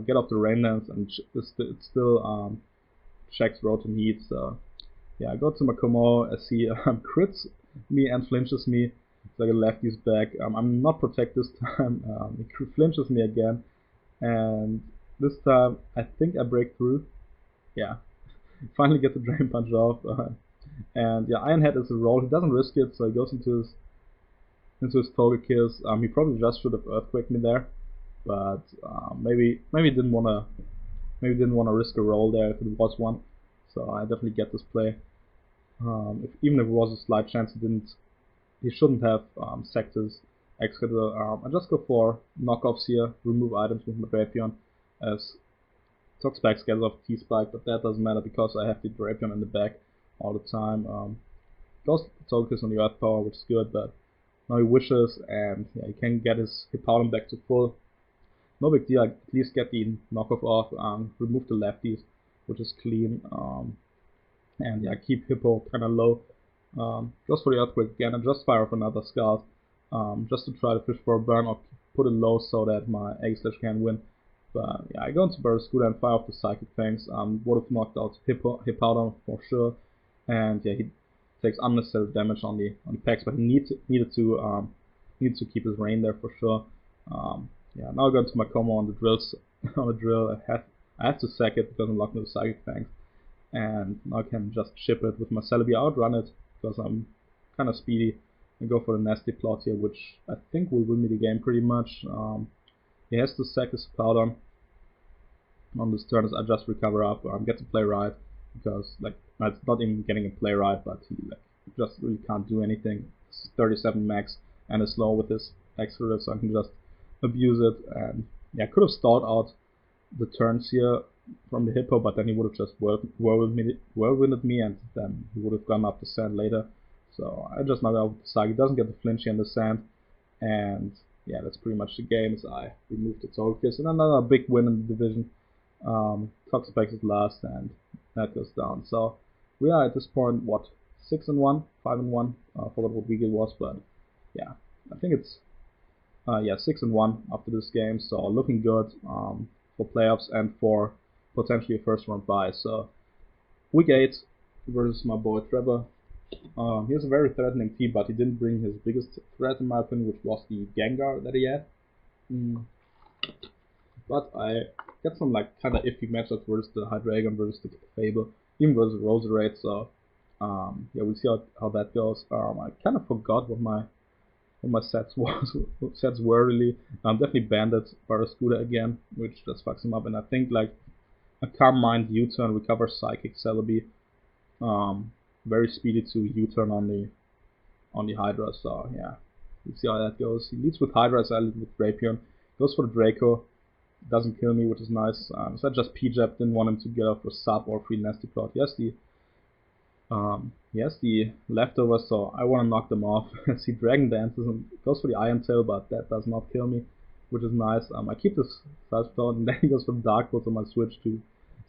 get off the Rain Dance and it still checks Rotom Heat. So yeah, I go to my Komo as he crits me and flinches me. So I get lefty's back. I'm not protect this time. He flinches me again, and this time I think I break through. Yeah, finally get the Drain Punch off. And yeah, Iron Head is a roll. He doesn't risk it, so he goes into his Togekiss. He probably just should have Earthquaked me there, but maybe didn't wanna risk a roll there if it was one. So I definitely get this play. Even if it was a slight chance, he shouldn't have sacked his Excadrill. I just go for knockoffs here, remove items with my Drapion, as Toxpax gets off T-Spike, but that doesn't matter because I have the Drapion in the back all the time. Goes Togekiss on the Earth Power, which is good, but now he wishes, and yeah, he can get his Hippowdon back to full. No big deal, I at least get the knockoff off, remove the lefties, which is clean, and yeah, keep Hippo kinda low. Just for the Earthquake again, and just fire off another Scout, just to try to fish for a burn or put it low so that my Egg Slash can win. But yeah, I go into Barraskewda and fire off the Psychic Fangs. Would have knocked out Hippowdon for sure, and yeah, he takes unnecessary damage on the packs, but he needed to keep his Rain there for sure. Yeah, now I go to my combo on the drills. On the drill, I have to sack it because I'm locked into Psychic Fangs, and now I can just chip it with my Celebi, outrun it because I'm kind of speedy, and go for the nasty plot here, which I think will win me the game pretty much. He has to sack his Cloudon on this turn as I just recover up. Get to play right because like it's not even getting a play right, but he like just really can't do anything. It's 37 max and is slow with his extra, so I can just abuse it. And yeah, I could have stalled out the turns here from the Hippo, but then he would have just whirlwinded me, and then he would have gone up the sand later. So I just knocked out with the Psyche. He doesn't get the flinch here in the sand, and yeah, that's pretty much the game. As I removed the Togekiss, and another big win in the division. Toxapex is last, and that goes down. So we are at this point, what, 6-1, 5-1. I forgot what week it was, but yeah, I think it's 6-1 after this game. So looking good for playoffs and for potentially a first round bye. So week 8 versus my boy Trevor. He has a very threatening team, but he didn't bring his biggest threat in my opinion, which was the Gengar that he had. But I get some like kind of iffy matchups versus the Hydreigon versus the Fable, even versus Roserade. So yeah, we'll see how that goes. I kind of forgot what my sets were really. Definitely Bandit, Barraskewda again, which just fucks him up. And I think like a Calm Mind U-turn, recover Psychic Celebi, very speedy to U-turn on the Hydra. So yeah, we'll see how that goes. He leads with Hydra, so I lead with Drapion. Goes for the Draco. Doesn't kill me, which is nice. So I just P-Jab, didn't want him to get off a sub or free nasty plot. He has the leftovers, so I want to knock them off. See, Dragon Dances and goes for the Iron Tail, but that does not kill me, which is nice. I keep this Seismitoad, and then he goes for the Dark Pulse on my switch to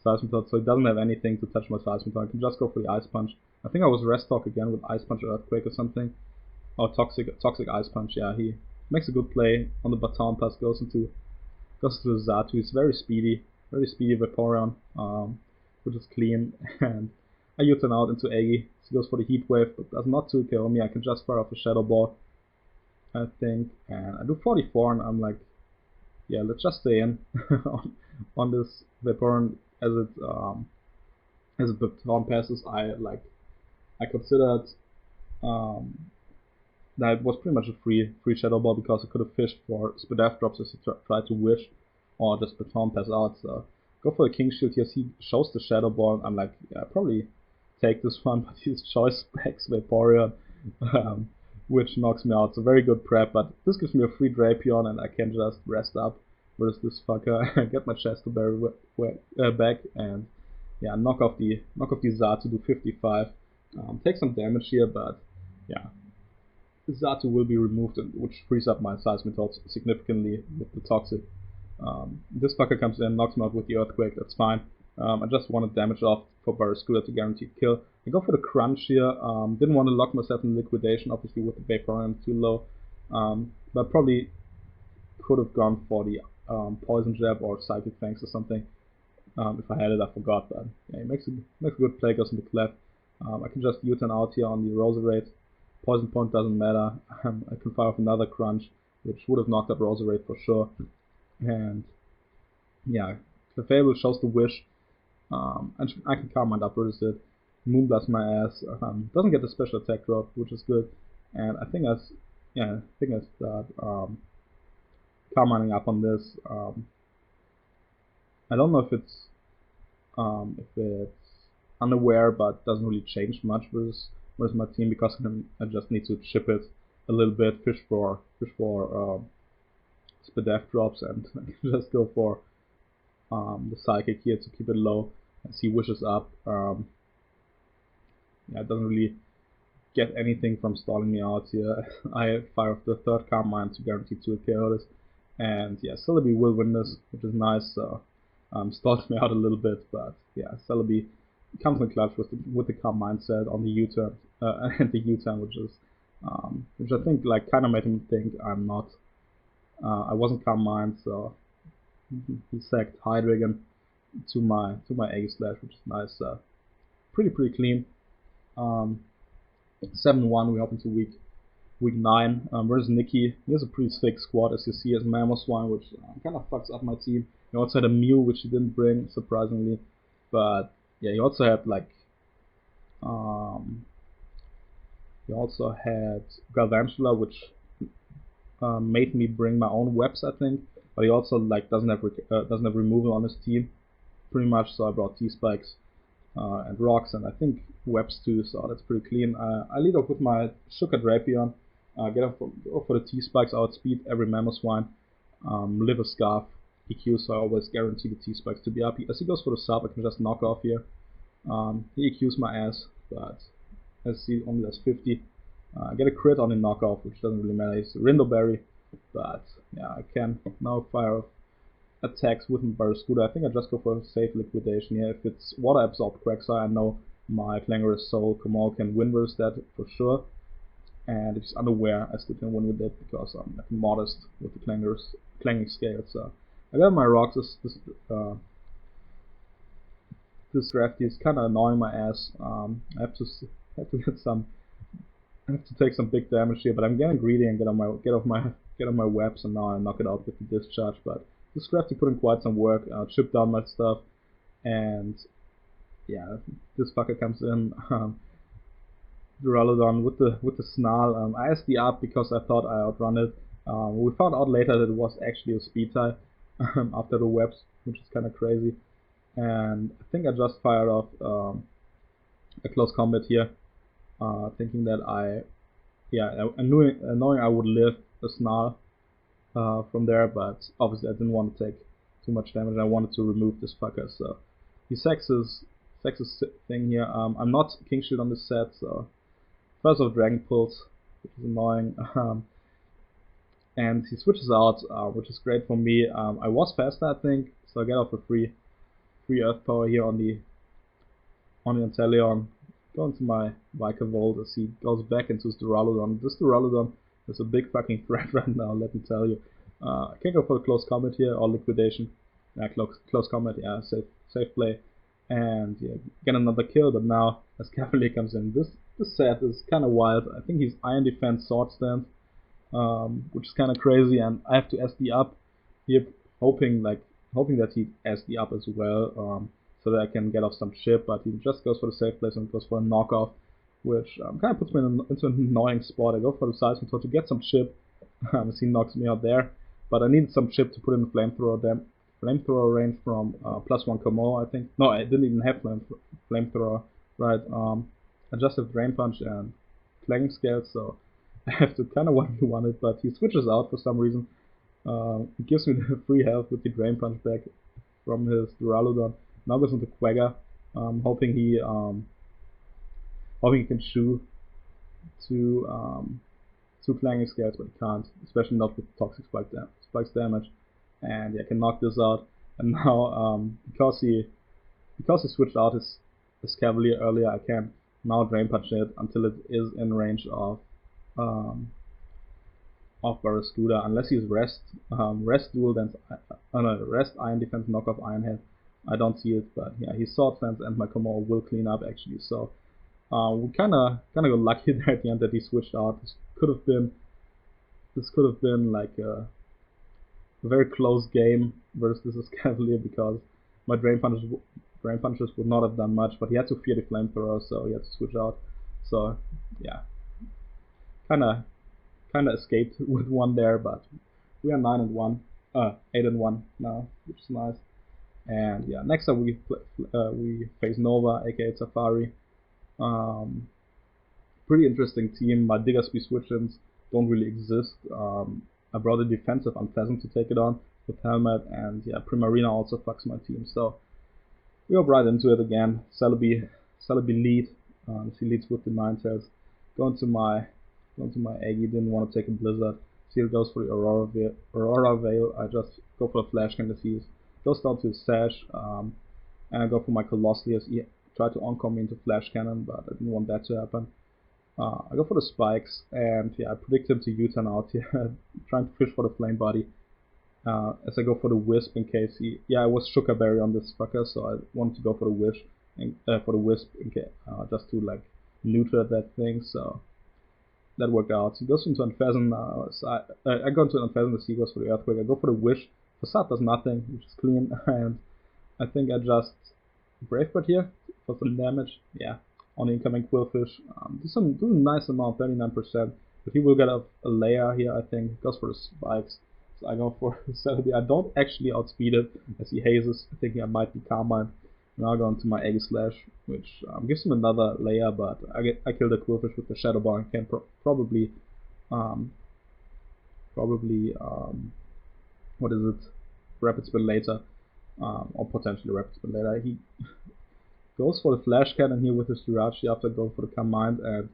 Seismitoad, so he doesn't have anything to touch my Seismitoad. I can just go for the Ice Punch. I think I was Rest Talk again with Ice Punch Earthquake or something. Oh, Toxic Ice Punch, yeah, he makes a good play on the Baton Pass, goes to the Xatu. He's very speedy Vaporeon, which is clean, and I U-turn out into Aggie. He goes for the Heat Wave, but does not to kill me. I can just fire off a Shadow Ball, I think, and I do 44, and I'm like, yeah, let's just stay in on this Vaporeon as it Baton passes. I considered that it was pretty much a free Shadow Ball because I could have fished for Spadaf drops as he tried to wish, or just Baton pass out. So go for the King Shield here. He shows the Shadow Ball. I'm like, yeah, probably take this one, but his choice backs Vaporeon, which knocks me out. So very good prep, but this gives me a free Drapion, and I can just rest up versus this fucker. Get my Chester Berry back, and yeah, knock off the Xatu to do 55. Take some damage here, but yeah. Xatu will be removed, which frees up my Seismitoad significantly with the Toxic. This fucker comes in, knocks me out with the Earthquake, that's fine. I just wanted damage off for Barraskewda to guarantee kill. I go for the Crunch here. Didn't want to lock myself in liquidation, obviously with the Vaporeon too low. But probably could have gone for the Poison Jab or Psychic Fangs or something. If I had it, I forgot. But yeah, he makes a good play, goes in the Clef. I can just U-turn out here on the Roserade. Poison Point doesn't matter. I can fire off another Crunch, which would have knocked up Roserade for sure. And yeah, Clefable shows the Wish. And I can Calm Mind up versus it. Moonblast my ass. Doesn't get the special attack drop, which is good. And I think I start Calm Minding up on this. I don't know if it's unaware, but doesn't really change much versus my team because I just need to chip it a little bit, fish for Spadaf drops, and just go for the Psychic here to keep it low as he wishes up. Yeah, it doesn't really get anything from stalling me out here. I fire off the third Calm Mind to guarantee 2 KOs, and yeah, Celebi will win this, which is nice. So stalls me out a little bit, but yeah, Celebi comes in clutch with the Calm Mindset on the U-turn and the U-turn, which I think like kind of made him think I'm not. I wasn't Calm Mind, so he sacked Hydreigon to my Egg Slash, which is nice. Pretty clean. 7-1. We hop into week week 9 versus Nicky. He has a pretty sick squad, as you see. He has Mammoth Swine, which kind of fucks up my team. He also had a Mew, which he didn't bring, surprisingly. But yeah, he also had like Galvantula, which made me bring my own webs, I think. But he also like doesn't have removal on his team, pretty much. So I brought T-Spikes and rocks, and I think webs too. So that's pretty clean. I lead off with my Sugar Drapion. Go for the T-Spikes, outspeed every Mammoth Swine. Live a Scarf, EQ, so I always guarantee the T-Spikes to be up. As he goes for the sub, I can just knock off here. He EQs my ass, but as you see, only does 50. I get a crit on the knockoff, which doesn't really matter. It's Rindoberry, but yeah, I can now fire off attacks with my Barraskewda. I think I just go for a safe liquidation here. If it's water absorbed Quagsire, I know my Clangorous Soul Kamal can win versus that for sure. And if he's unaware, I still can win with it because I'm like modest with the clanging scale. So I got my rocks. This Drafty is kind of annoying my ass. I have to take some big damage here, but I'm getting greedy and get on my webs, and now I knock it out with the discharge. But this Drafty put in quite some work, chipped down my stuff, and yeah, this fucker comes in. Duraludon with the Snarl. I SD up because I thought I outrun it. We found out later that it was actually a speed tie after the webs, which is kind of crazy. And I think I just fired off a close combat here, thinking that knowing I would live a Snarl from there, but obviously I didn't want to take too much damage. I wanted to remove this fucker, so he sacks his thing here. I'm not King Shield on this set, so first off Dragon Pulse, which is annoying, and he switches out, which is great for me. I was faster, I think, so I get off a free Earth Power here on the Inteleon. Go into my Vikavolt as he goes back into his Duraludon. This Duraludon is a big fucking threat right now, let me tell you. I can go for the close combat here, or liquidation. Yeah, close combat, yeah, safe play. And yeah, get another kill, but now as Cavalier comes in, this set is kind of wild. I think he's Iron Defense Sword Stance, which is kind of crazy, and I have to SD up here, hoping that he SD up as well, so that I can get off some chip, but he just goes for the safe place and goes for a knockoff, which kind of puts me into an annoying spot. I go for the Seismitoad to get some chip, as he knocks me out there, but I needed some chip to put in the flamethrower range from +1 Kamo, I think. No, I didn't even have flamethrower, right? I just have Drain Punch and Clanging Scale, so I have to kind of 1v1 it, but he switches out for some reason. He gives me the free health with the Drain Punch back from his Duraludon. Now goes into Quagga, hoping he can chew two Clanging Scales, but he can't, especially not with Toxic Spikes damage. And yeah, I can knock this out. And now, because he switched out his Cavalier earlier, I can now Drain Punch it until it is in range of Barraskewda, unless he's Rest Dual Dance, Rest Iron Defense knockoff Iron Head. I don't see it, but yeah, his Sword Stance and my Kamo will clean up actually. So we kind of got lucky there at the end that he switched out. This could have been like a very close game versus this Cavalier, because my Drain Punches would not have done much, but he had to fear the Flamethrower, so he had to switch out. So yeah, kind of escaped with one there, but we are 9-1, 8-1 now, which is nice. And yeah, next up we face Nova, aka Safari. Pretty interesting team. My Diggersby switch-ins don't really exist. I brought a defensive Unpleasant to take it on with Helmet, and yeah, Primarina also fucks my team. So we hop right into it again. Celebi lead. She leads with the Ninetales. Going to my Aggie, didn't want to take a Blizzard. Seal goes for the Aurora Veil. I just go for a Flash Cannon Disease. Goes down to his Sash, and I go for my Colossus. He tried to on-com me into Flash Cannon, but I didn't want that to happen. I go for the Spikes, and yeah, I predict him to U-turn out here, trying to fish for the Flame Body. As I go for the Wisp in case I was Sugar Berry on this fucker, so I wanted to go for the Wisp in case, just to like neuter that thing. So that worked out. He goes into Unpheasant, I go into Unpheasant, he goes for the Earthquake, I go for the Wish. Facade does nothing, which is clean, and I think I just Bravebird here for some damage, yeah, on the incoming Quillfish. Do a nice amount, 39%, but he will get a layer here, I think. Goes for the Spikes, so I go for Celebi. I don't actually outspeed it, as he hazes, thinking I might be Carmine. Now I go into my Eggy Slash, which gives him another layer, but I kill the Quillfish with the Shadow Ball and can probably, what is it, Rapid Spin later, or potentially Rapid Spin later. He goes for the Flash Cannon here with his Jirachi after going for the Command, and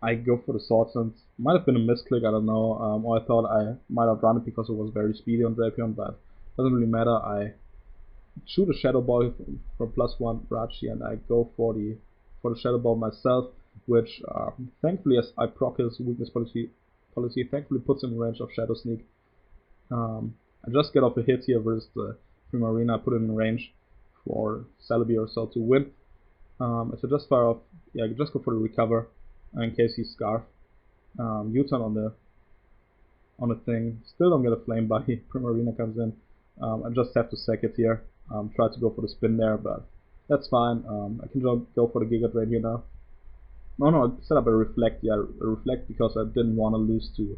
I go for the Sword Sense. Might have been a misclick, I don't know, or I thought I might have run it because it was very speedy on Drapion, but doesn't really matter. I shoot a Shadow Ball from +1 Rachi, and I go for the Shadow Ball myself, which thankfully, as I proc his weakness policy thankfully puts him in range of Shadow Sneak. I just get off a hit here versus the Primarina, put it in range for Celebi or so to win. So just fire off, yeah, just go for the recover in case he's Scarf. U-turn on the thing, still don't get a Flame Body. Primarina comes in. I just have to sack it here. Try to go for the spin there, but that's fine. I can go for the Giga Drain here now. No, I set up a Reflect. Yeah, a Reflect because I didn't want to lose to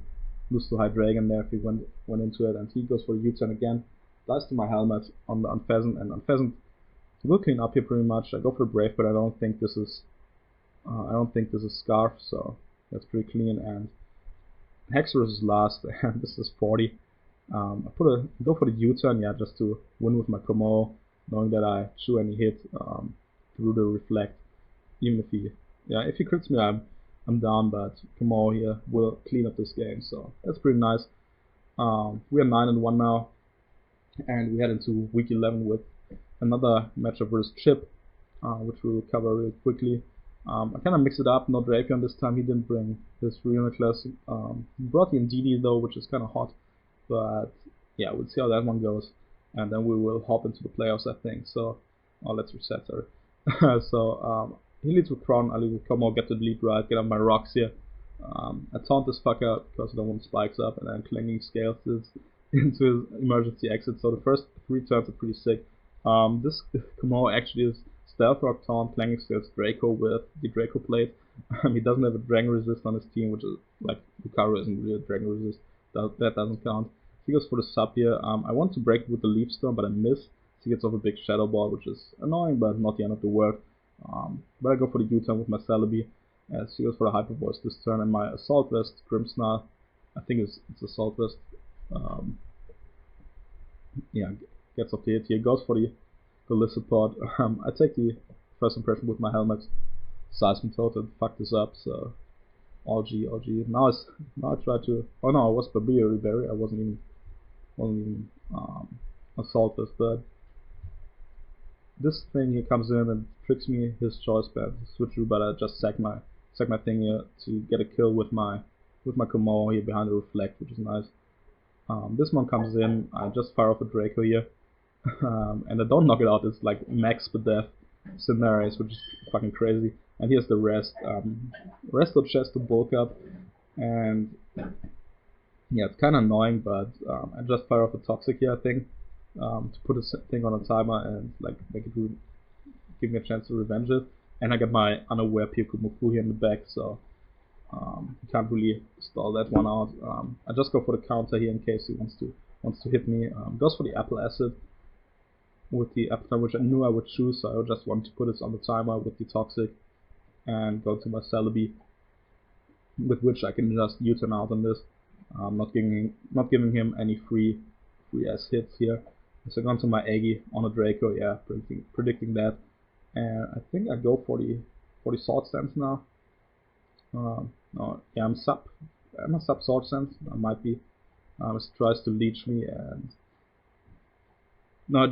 Hydreigon there if he went into it, and he goes for U-turn again. Dies to my helmet on the Unpheasant, and Unpheasant will clean up here pretty much. I go for Brave, but I don't think this is Scarf, so that's pretty clean. And Hexorus is last, and this is 40. I go for the U-turn, yeah, just to win with my Komo, knowing that I shoot any hit through the Reflect. Even if he crits me, I'm down, but Komo here will clean up this game, so that's pretty nice. We are 9-1 now, and we head into week 11 with another matchup versus Chip, which we'll cover real quickly. I kind of mixed it up. No Drapion this time. He didn't bring his Real Classic. He brought the Indeedee though, which is kind of hot. But yeah, we'll see how that one goes, and then we will hop into the playoffs, I think. So, let's reset, sorry. So he leads with Kron. I lead with Komo. Get to the lead right. Get on my rocks here. I taunt this fucker because I don't want spikes up, and then Clanging Scales is into his emergency exit. So the first 3 turns are pretty sick. This Komo actually is Stealth Rock, Taunt, Clanging Scales, Draco with the Draco Plate. He doesn't have a Dragon Resist on his team, which is like Lucario isn't really a Dragon Resist. That doesn't count. He goes for the sub here. I want to break it with the Leaf Storm, but I miss. He gets off a big Shadow Ball, which is annoying, but not the end of the world. But I go for the U-turn with my Celebi, as he goes for the Hyper Voice this turn, and my Assault Vest, Grimmsnarl, I think it's Assault Vest. Yeah, gets off the hit here. Goes for the Lizard Pod. I take the first impression with my helmet. Seismitoad and fuck this up, so all G. Now I try to. Oh no, I was Barbieri Berry. I wasn't even Assault Vest, but this thing here comes in and tricks me his choice band. Switcheroo, but I just sack my thing here to get a kill with my Komo here behind the Reflect, which is nice. This one comes in, I just fire off a Draco here, and I don't knock it out. It's like max per death scenarios, which is fucking crazy. And here's the rest. Resto chest to bulk up, and yeah, it's kind of annoying, but I just fire off a Toxic here, I think, to put this thing on a timer and like make it give me a chance to revenge it. And I got my unaware Pyukumuku here in the back, so can't really stall that one out. I just go for the counter here in case he wants to hit me. Goes for the Apple Acid with the Apple Time, which I knew I would choose, so I just want to put it on the timer with the Toxic and go to my Celebi, with which I can just U-turn out on this. Not giving him any free ass hits here. So I go to my Aggie on a Draco, yeah, predicting that. And I think I go for the Sword Stance now. No, yeah, I'm a sub Sword Stance. I might be. It tries to leech me, and no,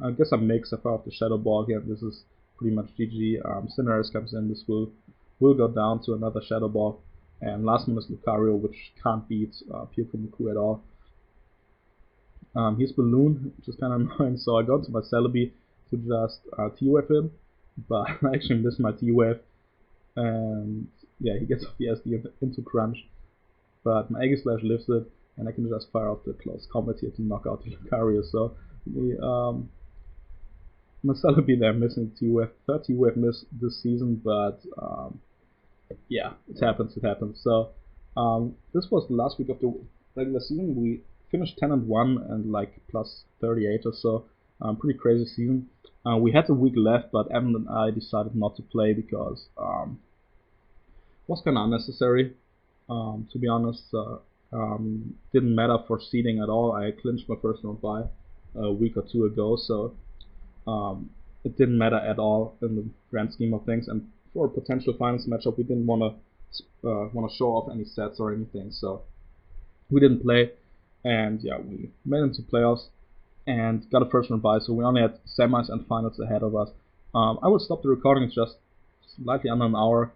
I guess I mix. I fire off the Shadow Ball here. This is pretty much GG. Cineris comes in. This will go down to another Shadow Ball, and last one is Lucario, which can't beat Pyukumuku at all. He's Balloon, which is kind of annoying. So I go to my Celebi to just T-Wave him, but I actually missed my T-Wave, and yeah, he gets off the SD into crunch, but my Aegis-Slash lives it, and I can just fire off the close combat here to knock out the Lucario. So we Marcelo be there missing T-Wave, 30 wave miss this season, but yeah, it happens. So this was the last week of the regular season. We finished 10-1 and like plus 38 or so. Pretty crazy season. We had a week left, but Evan and I decided not to play because it was kind of unnecessary. To be honest, didn't matter for seeding at all. I clinched my first round bye a week or two ago, so it didn't matter at all in the grand scheme of things. And for a potential finals matchup, we didn't want to show off any sets or anything, so we didn't play. And yeah, we made it into playoffs and got a first round bye, so we only had semis and finals ahead of us. I will stop the recording. It's just slightly under an hour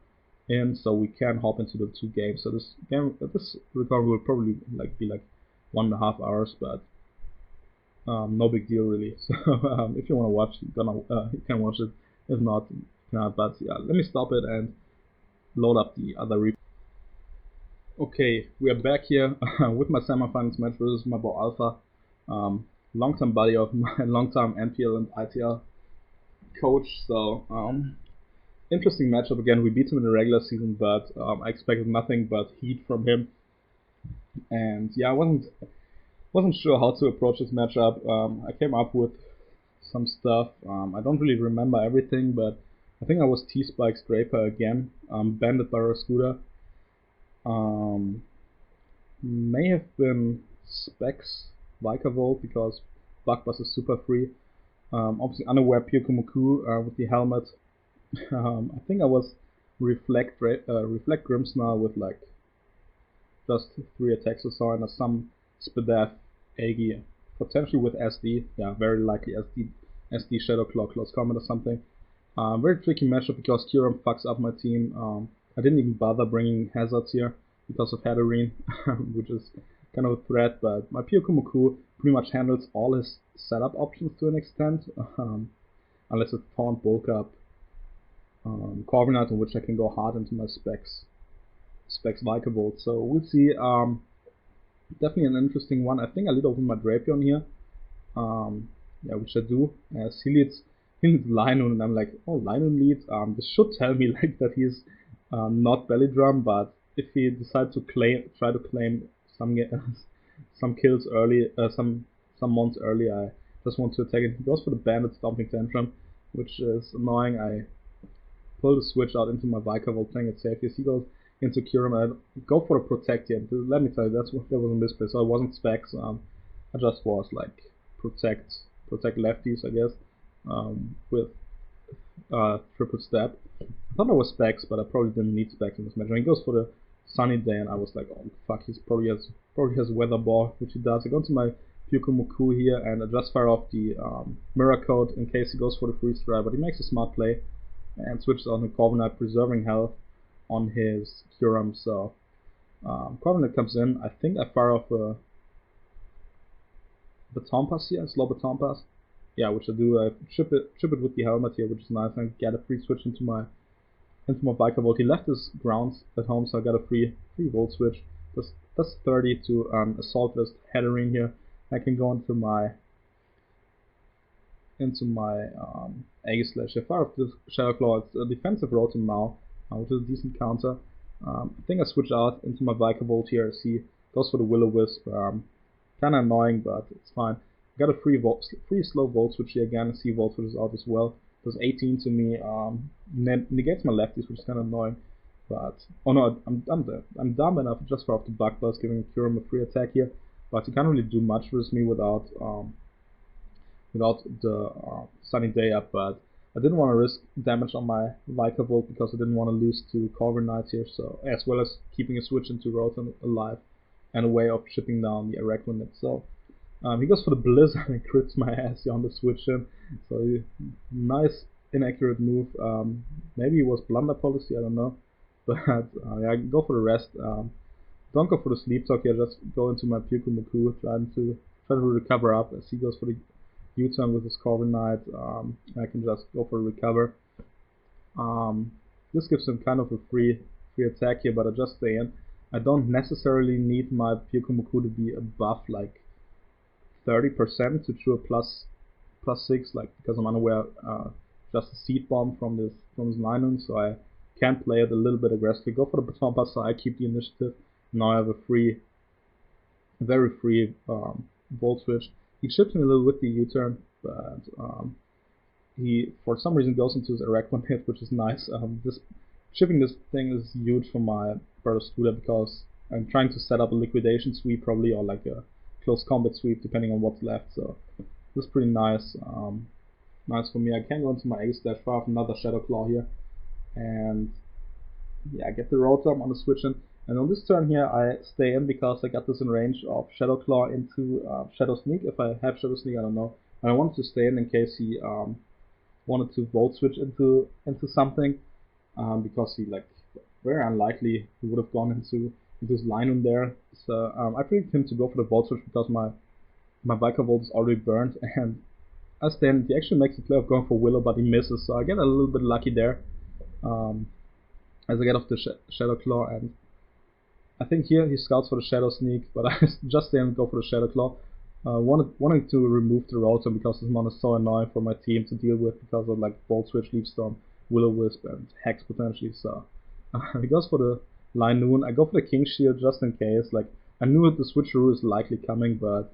in, so we can hop into the 2 games. So this recording will probably be like 1.5 hours, but no big deal really. So if you want to watch, you can watch it. If not, you cannot. But yeah, let me stop it and load up the other replay. Okay, we are back here with my semifinals match versus my boy Alpha, long-time buddy of mine, long-time NPL and ITL coach. So interesting matchup again. We beat him in the regular season, but I expected nothing but heat from him. And yeah, I wasn't sure how to approach this matchup. I came up with some stuff. I don't really remember everything, but I think I was T-Spike Scraper again, Bandit Barracuda. May have been Specs Vikavolt because Bugbuzz is super free. Obviously unaware Pyukumuku with the helmet. I think I was Reflect Grimmsnarl with like just 3 attacks or so, and some Spadef Agi, potentially with SD. Yeah, very likely SD Shadow Claw close combat or something. Very tricky matchup because Kyurem fucks up my team. I didn't even bother bringing hazards here because of Hatterene, which is kind of a threat, but my Pyukumuku pretty much handles all his setup options to an extent, unless it's Taunt, Bulk Up, Corviknight, in which I can go hard into my Specs Vikavolt. So we'll see. Definitely an interesting one. I think I lead over my Drapion here. Yeah, which I do. As he leads Linoon, and I'm like, oh, Linoon leads. This should tell me like that he's not Belly Drum, but if he decides to try to claim some kills early, some months early, I just want to attack it. He goes for the Bandit Stomping Tantrum, which is annoying. I pull the switch out into my Vikavolt playing it safe. As he goes into Kyurem, I go for the Protect here. Let me tell you, that was a misplay. So I wasn't Specs. I just was like protect lefties, I guess, with triple step. I thought I was Specs, but I probably didn't need Specs in this match. And he goes for the Sunny Day, and I was like, oh fuck, he probably has Weather Ball, which he does. I go into my Pyukumuku here, and I just fire off the Mirror Coat in case he goes for the Freeze Dry, but he makes a smart play and switches on the Corviknight, preserving health on his Kyurem. So Corviknight comes in. I think I fire off a Baton Pass here, slow Baton Pass. Yeah, which I do. I chip it with the helmet here, which is nice. I get a free switch into my Vikavolt. He left his grounds at home, so I got a free Volt switch. That's 30 to Assault Vest Hatterene here. I can go into my Aegis-Slash. I fire off this Shadow Claw. It's a defensive roll to Mao, which is a decent counter. I think I switch out into my Vikavolt here as he goes for the Will-O-Wisp. Kinda annoying, but it's fine. Got a free slow Volt Switch here again. I see Volt Switch is out as well. Does 18 to me. Negates my lefties, which is kind of annoying. But oh no, I'm dumb enough just for off the Bugbuzz, giving Kyurem a free attack here. But he can't really do much with me without the Sunny Day up. But I didn't want to risk damage on my Vikavolt because I didn't want to lose to Corviknight here. So as well as keeping a switch into Rotom alive and a way of chipping down the Araquanid. So he goes for the Blizzard and crits my ass here on the switch in. So nice inaccurate move. Maybe it was blunder policy, I don't know. But yeah, go for the rest. Don't go for the Sleep Talk here, just go into my Pyukumuku, trying to recover up as he goes for the U-turn with his Corviknight. I can just go for a recover. This gives him kind of a free free attack here, but I just stay in. I don't necessarily need my Pyukumuku to be above like 30% to do a +6, like because I'm unaware just a seed bomb from this Linun, so I can play it a little bit aggressively. Go for the baton pass, so I keep the initiative. Now I have a very free volt switch. He chipped me a little with the U-turn, but he for some reason goes into his erect one hit, which is nice. Chipping this thing is huge for my Berto Scooter because I'm trying to set up a liquidation sweep probably, or like a close combat sweep depending on what's left. So this is pretty nice. Nice for me. I can go into my A/5, another Shadow Claw here, and yeah, I get the rotom on the switch in. And on this turn here, I stay in because I got this in range of Shadow Claw into Shadow Sneak. If I have Shadow Sneak, I don't know. And I wanted to stay in case he wanted to Volt Switch into something, because he like very unlikely he would have gone into his Linun there. So I predicted him to go for the Volt Switch because my Viker Volt is already burned, and I stay in. He actually makes the play of going for Willow, but he misses. So I get a little bit lucky there. As I get off the Shadow Claw, and I think here he scouts for the Shadow Sneak, but I just didn't go for the Shadow Claw. Wanting to remove the Rotom because this mon is so annoying for my team to deal with because of like Volt Switch, Leaf Storm, Will-O-Wisp, and Hex potentially. So he goes for the Linoon. I go for the King Shield just in case. Like I knew the switcheroo is likely coming, but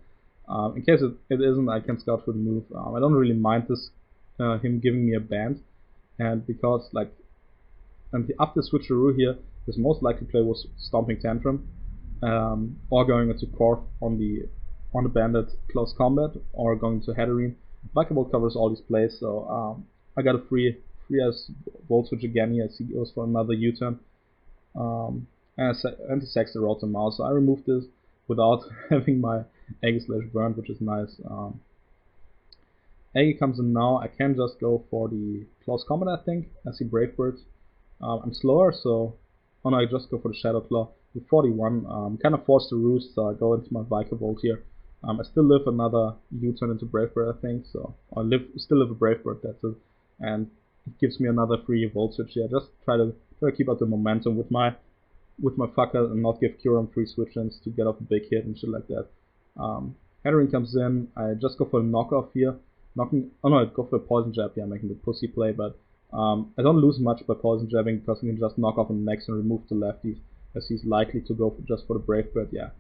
in case it isn't, I can scout for the move. I don't really mind this him giving me a band, and because like. And after switcheroo here, his most likely play was Stomping Tantrum, or going into Korth on the Bandit close combat, or going to Hatterene. Vikerbolt covers all these plays, so I got a free as Volt Switch again here as he goes for another U-turn. And he sacks the Rotom Mouse, so I removed this without having my Aegis/Burn, burned, which is nice. Aegis comes in now. I can just go for the close combat, I think, as he Brave Bird. I'm slower, so oh no, I just go for the Shadow Claw. With 41, kind of forced to roost, so I go into my Vikerbolt here. I still live another U-turn into Brave Bird, I think, so I still live a Brave Bird, that's it. And it gives me another free Volt Switch here. Just try to keep up the momentum with my fucker and not give Curum free switch-ins to get off a big hit and shit like that. Hatterene comes in. I just go for a knockoff here. I go for the Poison Jab here, making the pussy play, but I don't lose much by Poison Jabbing because I can just knock off on the next and remove the lefties, as he's likely to go just for the Brave Bird, yeah.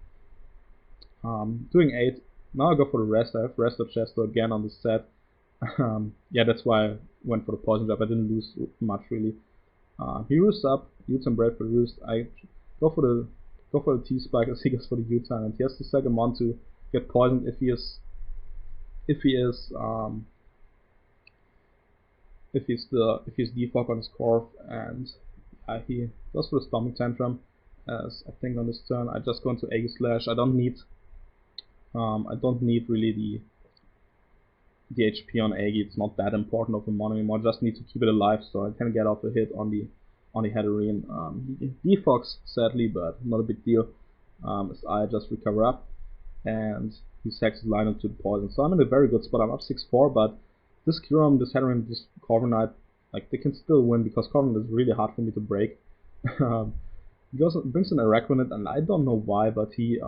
Doing 8. Now I go for the rest. I have Rest of Chesto again on the set. Yeah, that's why I went for the Poison Jab. I didn't lose much really. He roosts up, U-turn Brave Bird roost. I go for the T-Spike as he goes for the U-turn, and he has the second one to get poisoned if he's defog on his Korth, and he goes for the Stomping Tantrum. As I think on this turn, I just go into Aegis/. I don't need really the HP on Aegis. It's not that important of a mon anymore. I just need to keep it alive, so I can get off a hit on the Hatterene. He defogs sadly, but not a big deal. As I just recover up, and he sacks his line into the poison. So I'm in a very good spot. I'm up 6-4, but this Curum, this Hatterene, this Corviknight, like they can still win because Corviknight is really hard for me to break. He brings an Araquanid, and I don't know why, but he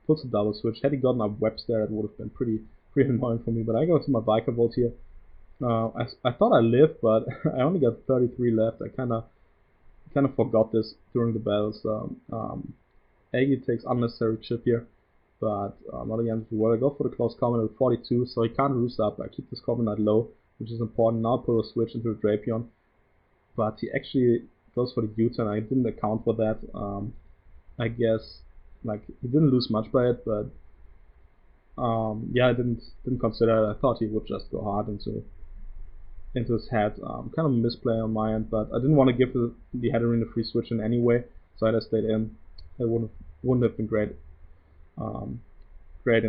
puts a double switch. Had he gotten a Webs there, that would have been pretty annoying for me. But I go to my Vikerbolt here. I thought I lived, but I only got 33 left. I kind of forgot this during the battle. So Aggie takes unnecessary chip here, but not against the world. I go for the close combat with 42, so he can't roost up. I keep this Corviknight low, which is important. Now I pull a switch into the Drapion, but he actually goes for the U-turn. I didn't account for that. I guess like he didn't lose much by it, but yeah, I didn't consider it. I thought he would just go hard into his head. Kind of a misplay on my end, but I didn't want to give the Hatterene a free switch in anyway, so I just stayed in. It wouldn't have been great. Great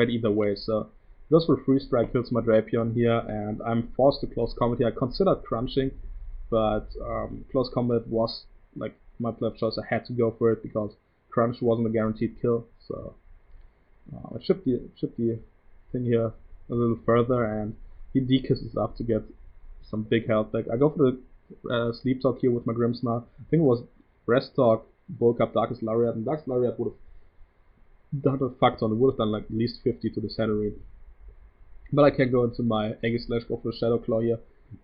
either way. So he goes for a free strike, kills my Drapion here, and I'm forced to close combat here. I considered crunching, but close combat was like my play of choice. I had to go for it because crunch wasn't a guaranteed kill. So I shipped the thing here a little further, and he decasses up to get some big health back. I go for the Sleep Talk here with my Grimmsnarl. I think it was Rest Talk, Bulk Up, Darkest Lariat, and Darkest Lariat would have done a fuck ton. It would have done like at least 50 to the salary. But I can go into my Eggy Slash, go for the Shadow Claw here,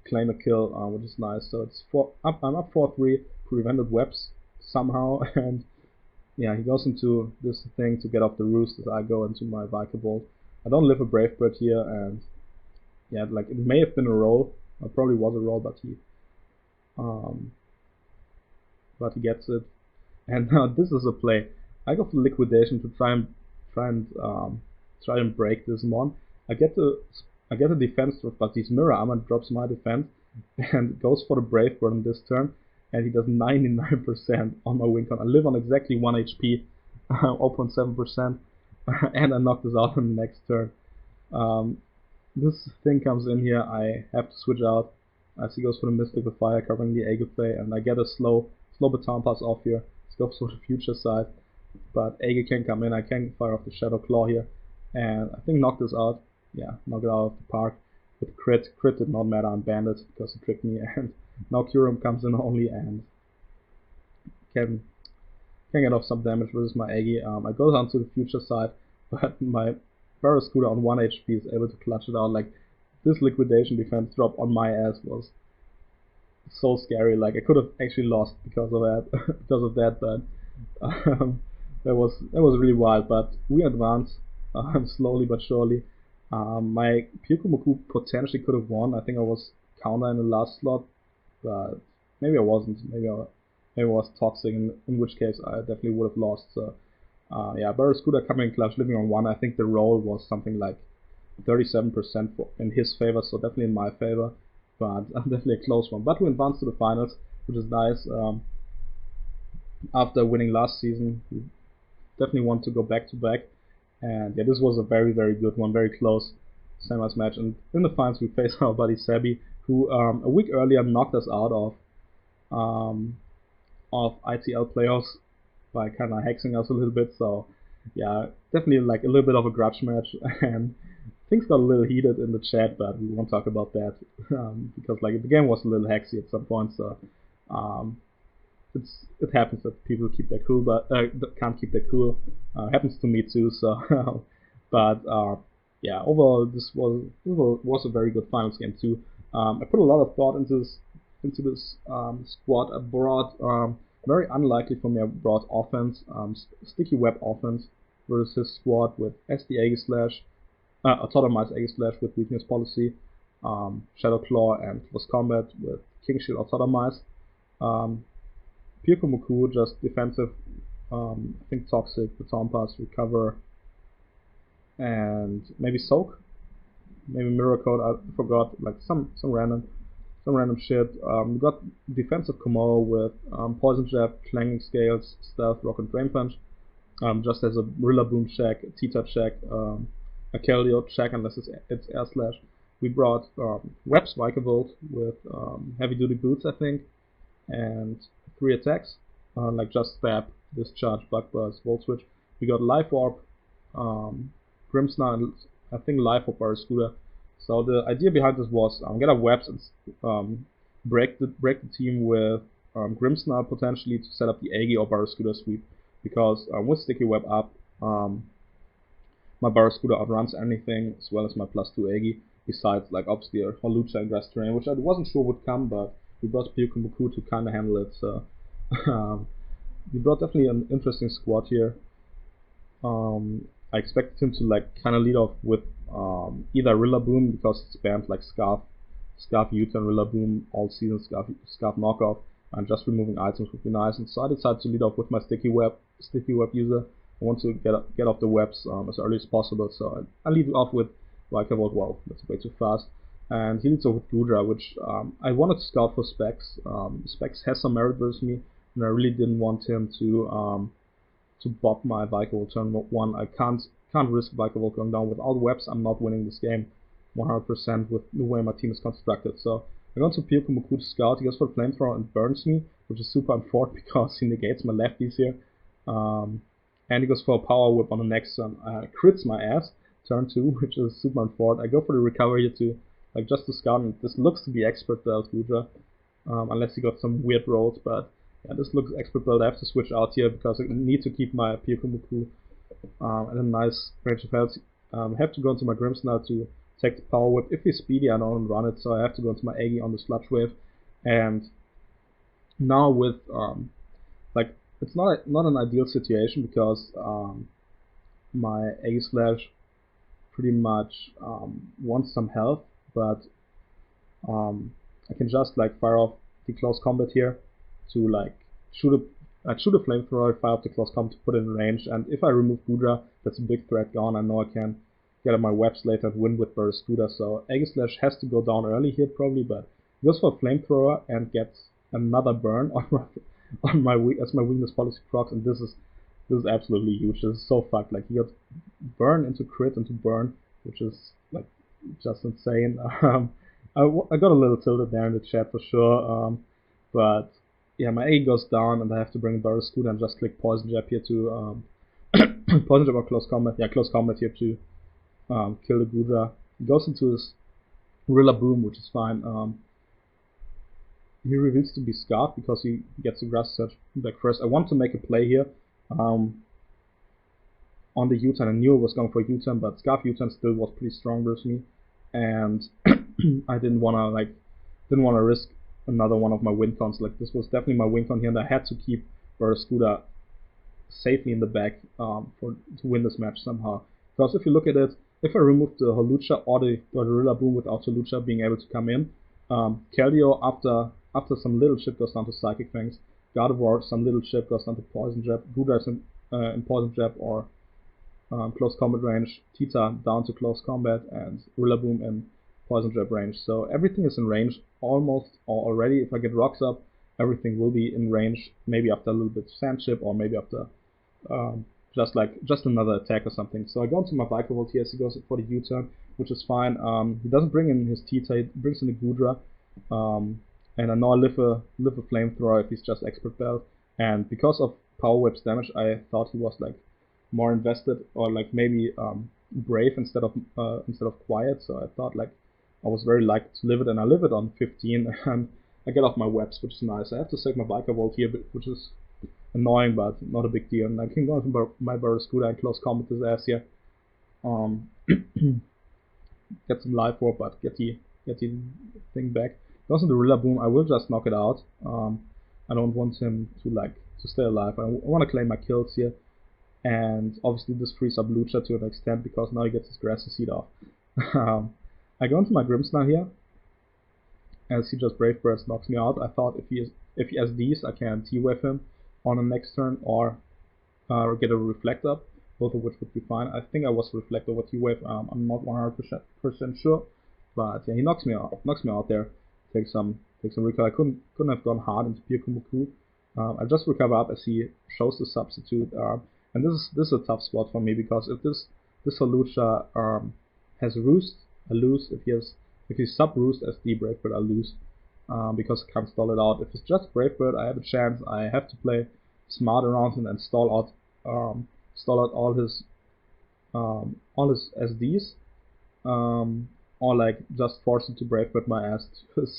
claim a kill, which is nice. So it's I'm up 4-3, prevented webs somehow, and yeah, he goes into this thing to get off the roost as I go into my Vikavolt. I don't live a Brave Bird here, and yeah, like it may have been a roll, it probably was a roll, but he gets it. And now this is a play. I go for liquidation to try and break this mon. I get the defense drop, but his mirror armor drops my defense and goes for the Brave Bird on this turn, and he does 99% on my win con. I live on exactly 1 HP, 0.7%, and I knock this out on the next turn. This thing comes in here, I have to switch out as he goes for the Mystical Fire covering the Aegis play, and I get a slow baton pass off here. Let's go for the future side, but Aegis can come in, I can fire off the Shadow Claw here, and I think knock this out. Yeah, knock it out of the park with crit. Crit did not matter on Bandit because it tricked me, and now Curum comes in only and can get off some damage versus my Aggie. I go down to the future side, but my Barracuda on 1 HP is able to clutch it out. Like, this liquidation defense drop on my ass was so scary. Like, I could have actually lost because of that, but that was really wild. But we advance slowly but surely. My Pyukumoku potentially could have won. I think I was counter in the last slot, but maybe I wasn't. Maybe I was toxic, in which case I definitely would have lost. So yeah, Barracuda coming in clutch, living on 1. I think the roll was something like 37% in his favor, so definitely in my favor, but definitely a close one. But we advanced to the finals, which is nice. After winning last season, we definitely want to go back to back. And yeah, this was a very, very good one, very close semis match. And in the finals, we faced our buddy Sebi, who a week earlier knocked us out of ITL playoffs by kind of hexing us a little bit. So yeah, definitely like a little bit of a grudge match, and things got a little heated in the chat, but we won't talk about that because like the game was a little hexy at some point. So it happens that people keep their cool, but can't keep their cool. Happens to me too. So, but yeah, overall this was a very good finals game too. I put a lot of thought into this squad. I brought very unlikely for me. I brought offense, sticky web offense versus his squad with SD Aegis Slash, Autotomized Aegis Slash with weakness policy, Shadow Claw and Close Combat with King Shield Autotomized. Pyukumoku just defensive, I think Toxic, Baton Pass, Recover, and maybe Soak, maybe Mirror Code, I forgot, like some random shit. We got defensive Komodo with Poison Jab, Clanging Scales, Stealth, Rock and Drain Punch, just as a Rillaboom check, T-Tap check, a Keldeo check unless it's Air Slash. We brought Webs Vikavolt with Heavy Duty Boots, I think, and 3 attacks, like just Stab, Discharge, Bug Buzz, Volt Switch. We got Life Orb, Grimmsnar, and I think Life Orb Barracuda. So the idea behind this was get up webs and break the team with Grimmsnar potentially to set up the Aggie or Barracuda sweep, because with Sticky Web up, my Barracuda outruns anything as well as my +2 Aggie, besides like obviously a Holucha and Grass Terrain, which I wasn't sure would come, but we brought Pyukumoku to kinda handle it. So we brought definitely an interesting squad here. I expected him to like kinda lead off with either Rillaboom, because it's banned, like Scarf U-turn Rillaboom all season, Scarf knockoff, and just removing items would be nice. And so I decided to lead off with my sticky web user. I want to get off the webs as early as possible, so I lead off with Vikavolt. Well, that's way too fast. And he leads off with Gudra, which I wanted to scout for Specs. Specs has some merit versus me, and I really didn't want him to bop my Vikavolt turn 1. I can't risk Vikavolt going down without webs. I'm not winning this game 100% with the way my team is constructed. So I go to Pyukumoku to scout. He goes for Flamethrower and burns me, which is super unfortunate because he negates my lefties here. And he goes for a Power Whip on the next turn. Crits my ass, turn 2, which is super unfortunate. I go for the recovery here too, like just to scout, and this looks to be expert Gudra, unless he got some weird rolls, but Yeah, this looks expert build. I have to switch out here because I need to keep my Pyokumuku at a nice range of health. I have to go into my Grims now to take the Power Whip. If he's speedy, I don't run it, so I have to go into my Eggy on the Sludge Wave. And now with like, it's not an ideal situation because my Eggy Slash pretty much wants some health, but I can just like fire off the close combat here to like shoot a flamethrower, fire off the close combat to put it in range, and if I remove Gudra, that's a big threat gone. I know I can get on my webs later and win with Burst Gudra, so Eggy Slash has to go down early here probably, but he goes for a flamethrower and gets another burn on my as my weakness policy procs, and this is absolutely huge. This is so fucked. Like, he got burn into crit into burn, which is like just insane. I got a little tilted there in the chat for sure, but yeah, my A goes down and I have to bring Barrel Scooter and just click Poison Jab here to Poison Jab or Close Combat. Yeah, Close Combat here to kill the Gudra. He goes into his Rillaboom, which is fine. He reveals to be Scarf because he gets the Grass Search back first. I want to make a play here on the U-turn. I knew I was going for a U-turn, but Scarf U-turn still was pretty strong versus me, and I didn't wanna risk another one of my win cons. Like, this was definitely my win con here, and I had to keep Barraskewda safely in the back to win this match somehow. Because if you look at it, if I remove the Holucha or the Rillaboom without Holucha being able to come in, Keldeo after some little shit goes down to Psychic Fangs, Gardevoir some little shit goes down to Poison Jab, Gudra is in Poison Jab or close combat range, Tita down to close combat, and Rillaboom in Poison Jab range. So everything is in range almost already. If I get rocks up, everything will be in range, maybe after a little bit of Sand Chip or maybe after just another attack or something. So I go into my Biker Volt here, so he goes for the U-turn, which is fine. He doesn't bring in his Tita, he brings in the Gudra. And I know I live a flamethrower if he's just expert belt. And because of Power Whip's damage, I thought he was like more invested, or like maybe brave instead of quiet. So I thought like I was very likely to live it, and I live it on 15, and I get off my webs, which is nice. I have to save my Biker Volt here, which is annoying, but not a big deal. And I can go into my Barraskewda and close combat his ass here. Get some life orb, but get the thing back. Goes into Rillaboom. I will just knock it out. I don't want him to stay alive. I want to claim my kills here, and obviously this frees up Lucha to an extent because now he gets his Grassy Seed off. I go into my Grimmsnarl here, as he just Brave Birds knocks me out. I thought if he has these, I can T-Wave him on the next turn or get a Reflect Up, both of which would be fine. I think I was Reflect over T-Wave. I'm not 100% sure, but yeah, he knocks me out there. Take some recover. I couldn't have gone hard into Pyokumuku. I just recover up as he shows the substitute, and this is a tough spot for me because if this Holucha has Roost, I lose. If he's sub Roost as the Brave Bird, I lose because I can't stall it out. If it's just Brave Bird, I have a chance. I have to play smart around him and stall out all his SDs. Or like just force him to Brave Bird my ass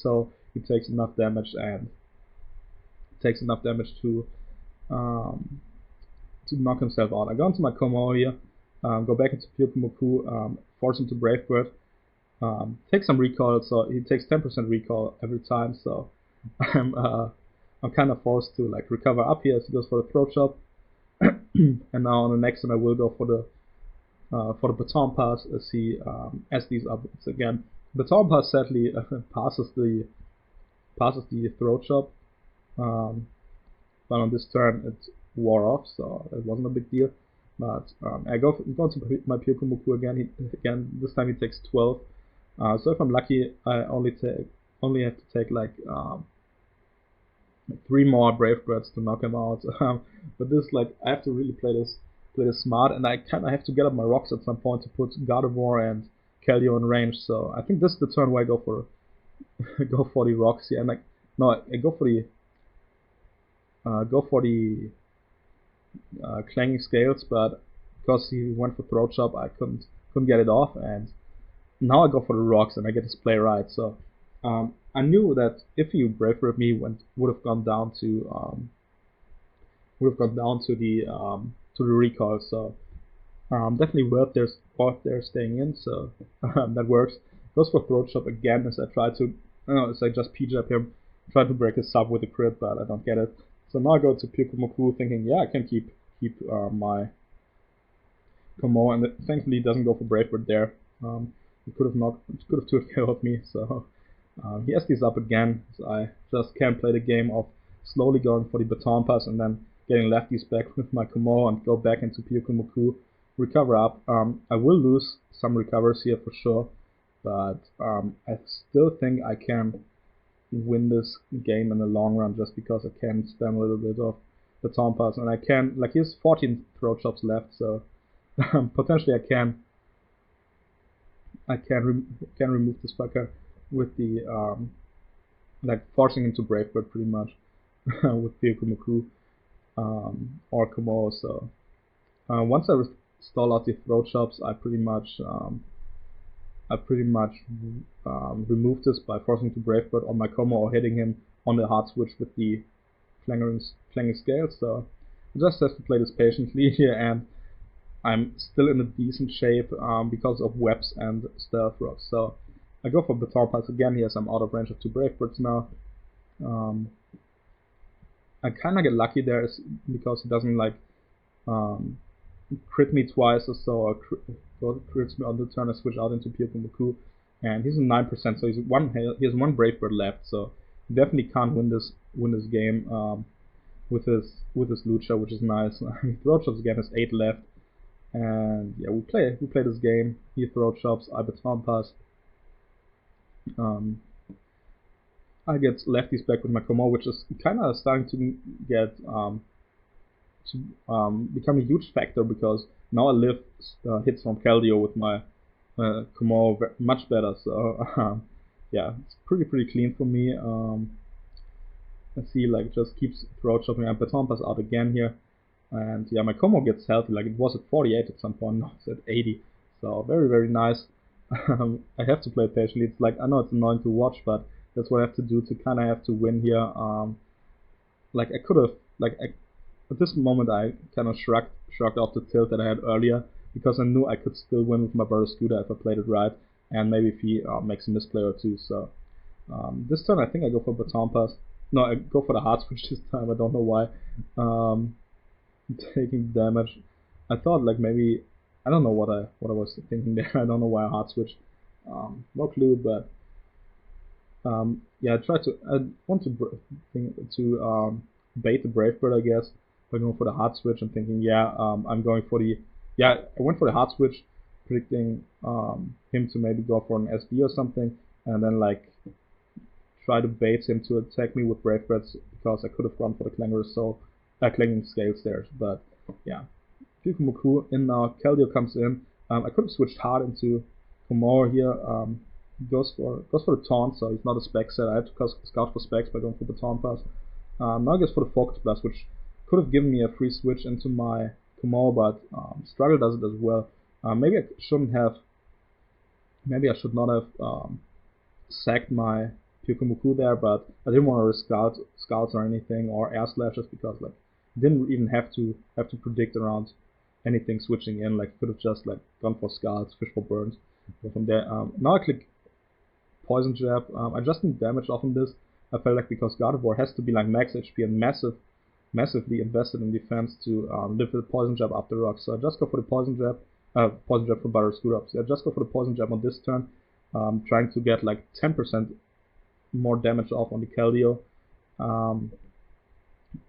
so he takes enough damage to knock himself out. I go into my Komo here, go back into Pyokumuku, force him to Brave Bird, take some recall, so he takes 10% recall every time, so I'm kind of forced to like recover up here as he goes for the Throat Chop. And now on the next one I will go for the Baton Pass as he SDs upwards again. Baton Pass sadly passes the Throat Chop, but on this turn it wore off, so it wasn't a big deal. But I go to my Pyokumuku again. This time he takes 12. So if I'm lucky, I only have to take like 3 more Brave Birds to knock him out. But this, like, I have to really play this smart, and I kind of have to get up my rocks at some point to put Gardevoir and Keldeo in range. So I think this is the turn where I go for the rocks here, and like I go for the clanging scales, but because he went for Throat Chop, I couldn't get it off, and now I go for the rocks and I get his play right. So I knew that if you Brave Bird me, would have gone down to the recall. So definitely worth their staying in. So that works. Goes for throat chop again as I try to. As I just p-jab him, try to break his sub with the crit, but I don't get it. So now I go to Pyukumoku thinking, yeah, I can keep my Komo, and thankfully he doesn't go for Brave Bird there. He could have 2KO'd me, so he SDs up again. So I just can't play the game of slowly going for the baton pass and then getting lefties back with my Komo and go back into Pyukumoku, recover up. I will lose some recovers here for sure, but I still think I can win this game in the long run just because I can spam a little bit of baton pass, and I can, like, he has 14 throw chops left, so potentially I can remove this fucker with the like forcing him to Brave Bird pretty much with Pyukumoku or Komo. So once I stall out the throw chops, I pretty much remove this by forcing to Brave Bird on my Komo or hitting him on the hard switch with the clanging scale. So I just have to play this patiently here, and I'm still in a decent shape because of webs and stealth rocks. So I go for baton pass again here, so I'm out of range of 2 Brave Birds now. I kind of get lucky there because he doesn't like crit me twice or so, or crits me on the turn. I switch out into Pyukumoku, and he's a 9%, so he has 1 Brave Bird left, so he definitely can't win this game with his Lucha, which is nice. Throw chops again has 8 left. And yeah, we play this game. He throw chops, I baton pass. I get lefties back with my Komo, which is kind of starting to get become a huge factor because now I live hits from Keldeo with my Komo much better. So yeah, it's pretty clean for me. I see, like, just keeps throw chopping. I baton pass out again here. And yeah, my Komo gets healthy, like it was at 48 at some point, now it's at 80. So very nice. I have to play patiently. It's like, I know it's annoying to watch, but that's what I have to do to kind of have to win here. Like I could have, at this moment I kind of shrugged off the tilt that I had earlier because I knew I could still win with my Brother Scooter if I played it right, and maybe if he makes a misplay or two. So this turn I think I go for baton pass. No, I go for the hard switch this time. I don't know why. Taking damage. I thought, like, maybe, I don't know what I was thinking there. I don't know why I hard switched. No clue, but yeah, I want to bait the Brave Bird, I guess, by going for the hard switch and thinking, yeah, I'm going for the, I went for the hard switch, predicting him to maybe go for an SD or something, and then like try to bait him to attack me with Brave Birds because I could have gone for the clanging scales there. But yeah, Pyukumoku in now. Keldeo comes in. I could have switched hard into Komor here. Goes for the taunt, so he's not a spec set. I had to scout for specs by going for the taunt pass. Now I guess for the focus blast, which could have given me a free switch into my Komor, but Struggle does it as well. Maybe I should not have sacked my Pyukumoku there, but I didn't want to risk scouts or anything or air slashes because like didn't even have to predict around anything switching in. Like could have just like gone for scouts, fish for burns. Go from there. Now I click poison jab. I just need damage off on this. I felt like because Gardevoir has to be like max HP and massively invested in defense to live with poison jab after rock. So I just go for the poison jab for Butter Screw Up. So I just go for the poison jab on this turn, trying to get like 10% more damage off on the Keldeo.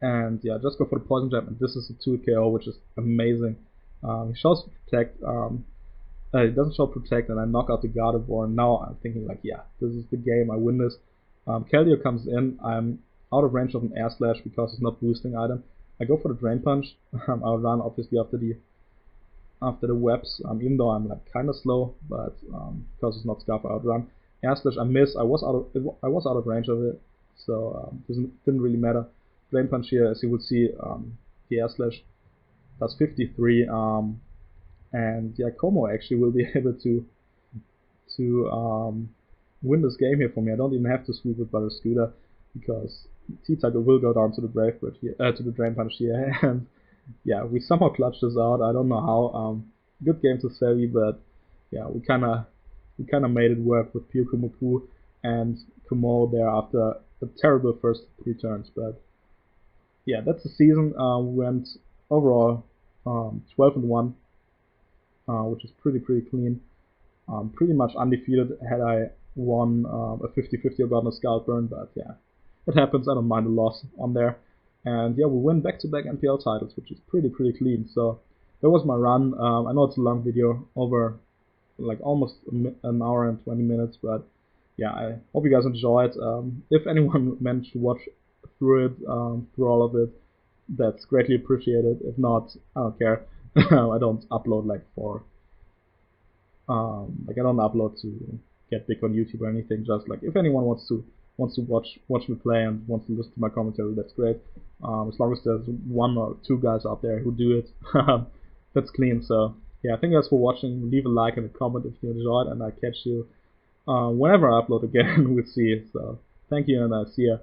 And yeah, just go for the poison jab, and this is a 2 KO, which is amazing. He shows protect. It doesn't show protect, and I knock out the Gardevoir. And now I'm thinking like, yeah, this is the game. I win this. Keldeo comes in. I'm out of range of an air slash because it's not boosting item. I go for the drain punch. I'll run obviously after the webs. Even though I'm like kind of slow, but because it's not scarf, I outrun. Air slash I miss. I was out of range of it, so didn't really matter. Drain punch here, as you would see, the air slash does 53. And yeah, Como actually will be able to win this game here for me. I don't even have to sweep with Butter Scooter because T-Tiger will go down to the Brave Bird here, to the Drain Punch here, and yeah, we somehow clutched this out. I don't know how. Good game to Sevi, but yeah, we kind of made it work with Pure Kumoku and Kumo there after a terrible first 3 turns. But yeah, that's the season. We went overall 12-1, which is pretty clean. Pretty much undefeated had I won a 50-50 or gotten a Scalp Burn, but yeah, it happens. I don't mind the loss on there. And yeah, we win back-to-back NPL titles, which is pretty clean. So that was my run. I know it's a long video, over like almost an hour and 20 minutes, but yeah, I hope you guys enjoyed. If anyone managed to watch through it, through all of it, that's greatly appreciated. If not, I don't care. I don't upload like I don't upload to get big on YouTube or anything. Just like if anyone wants to watch me play and wants to listen to my commentary, that's great. As long as there's 1 or 2 guys out there who do it, that's clean. So yeah, thank you guys for watching. Leave a like and a comment if you enjoyed, and I'll catch you whenever I upload again. We'll see. So thank you, and see ya.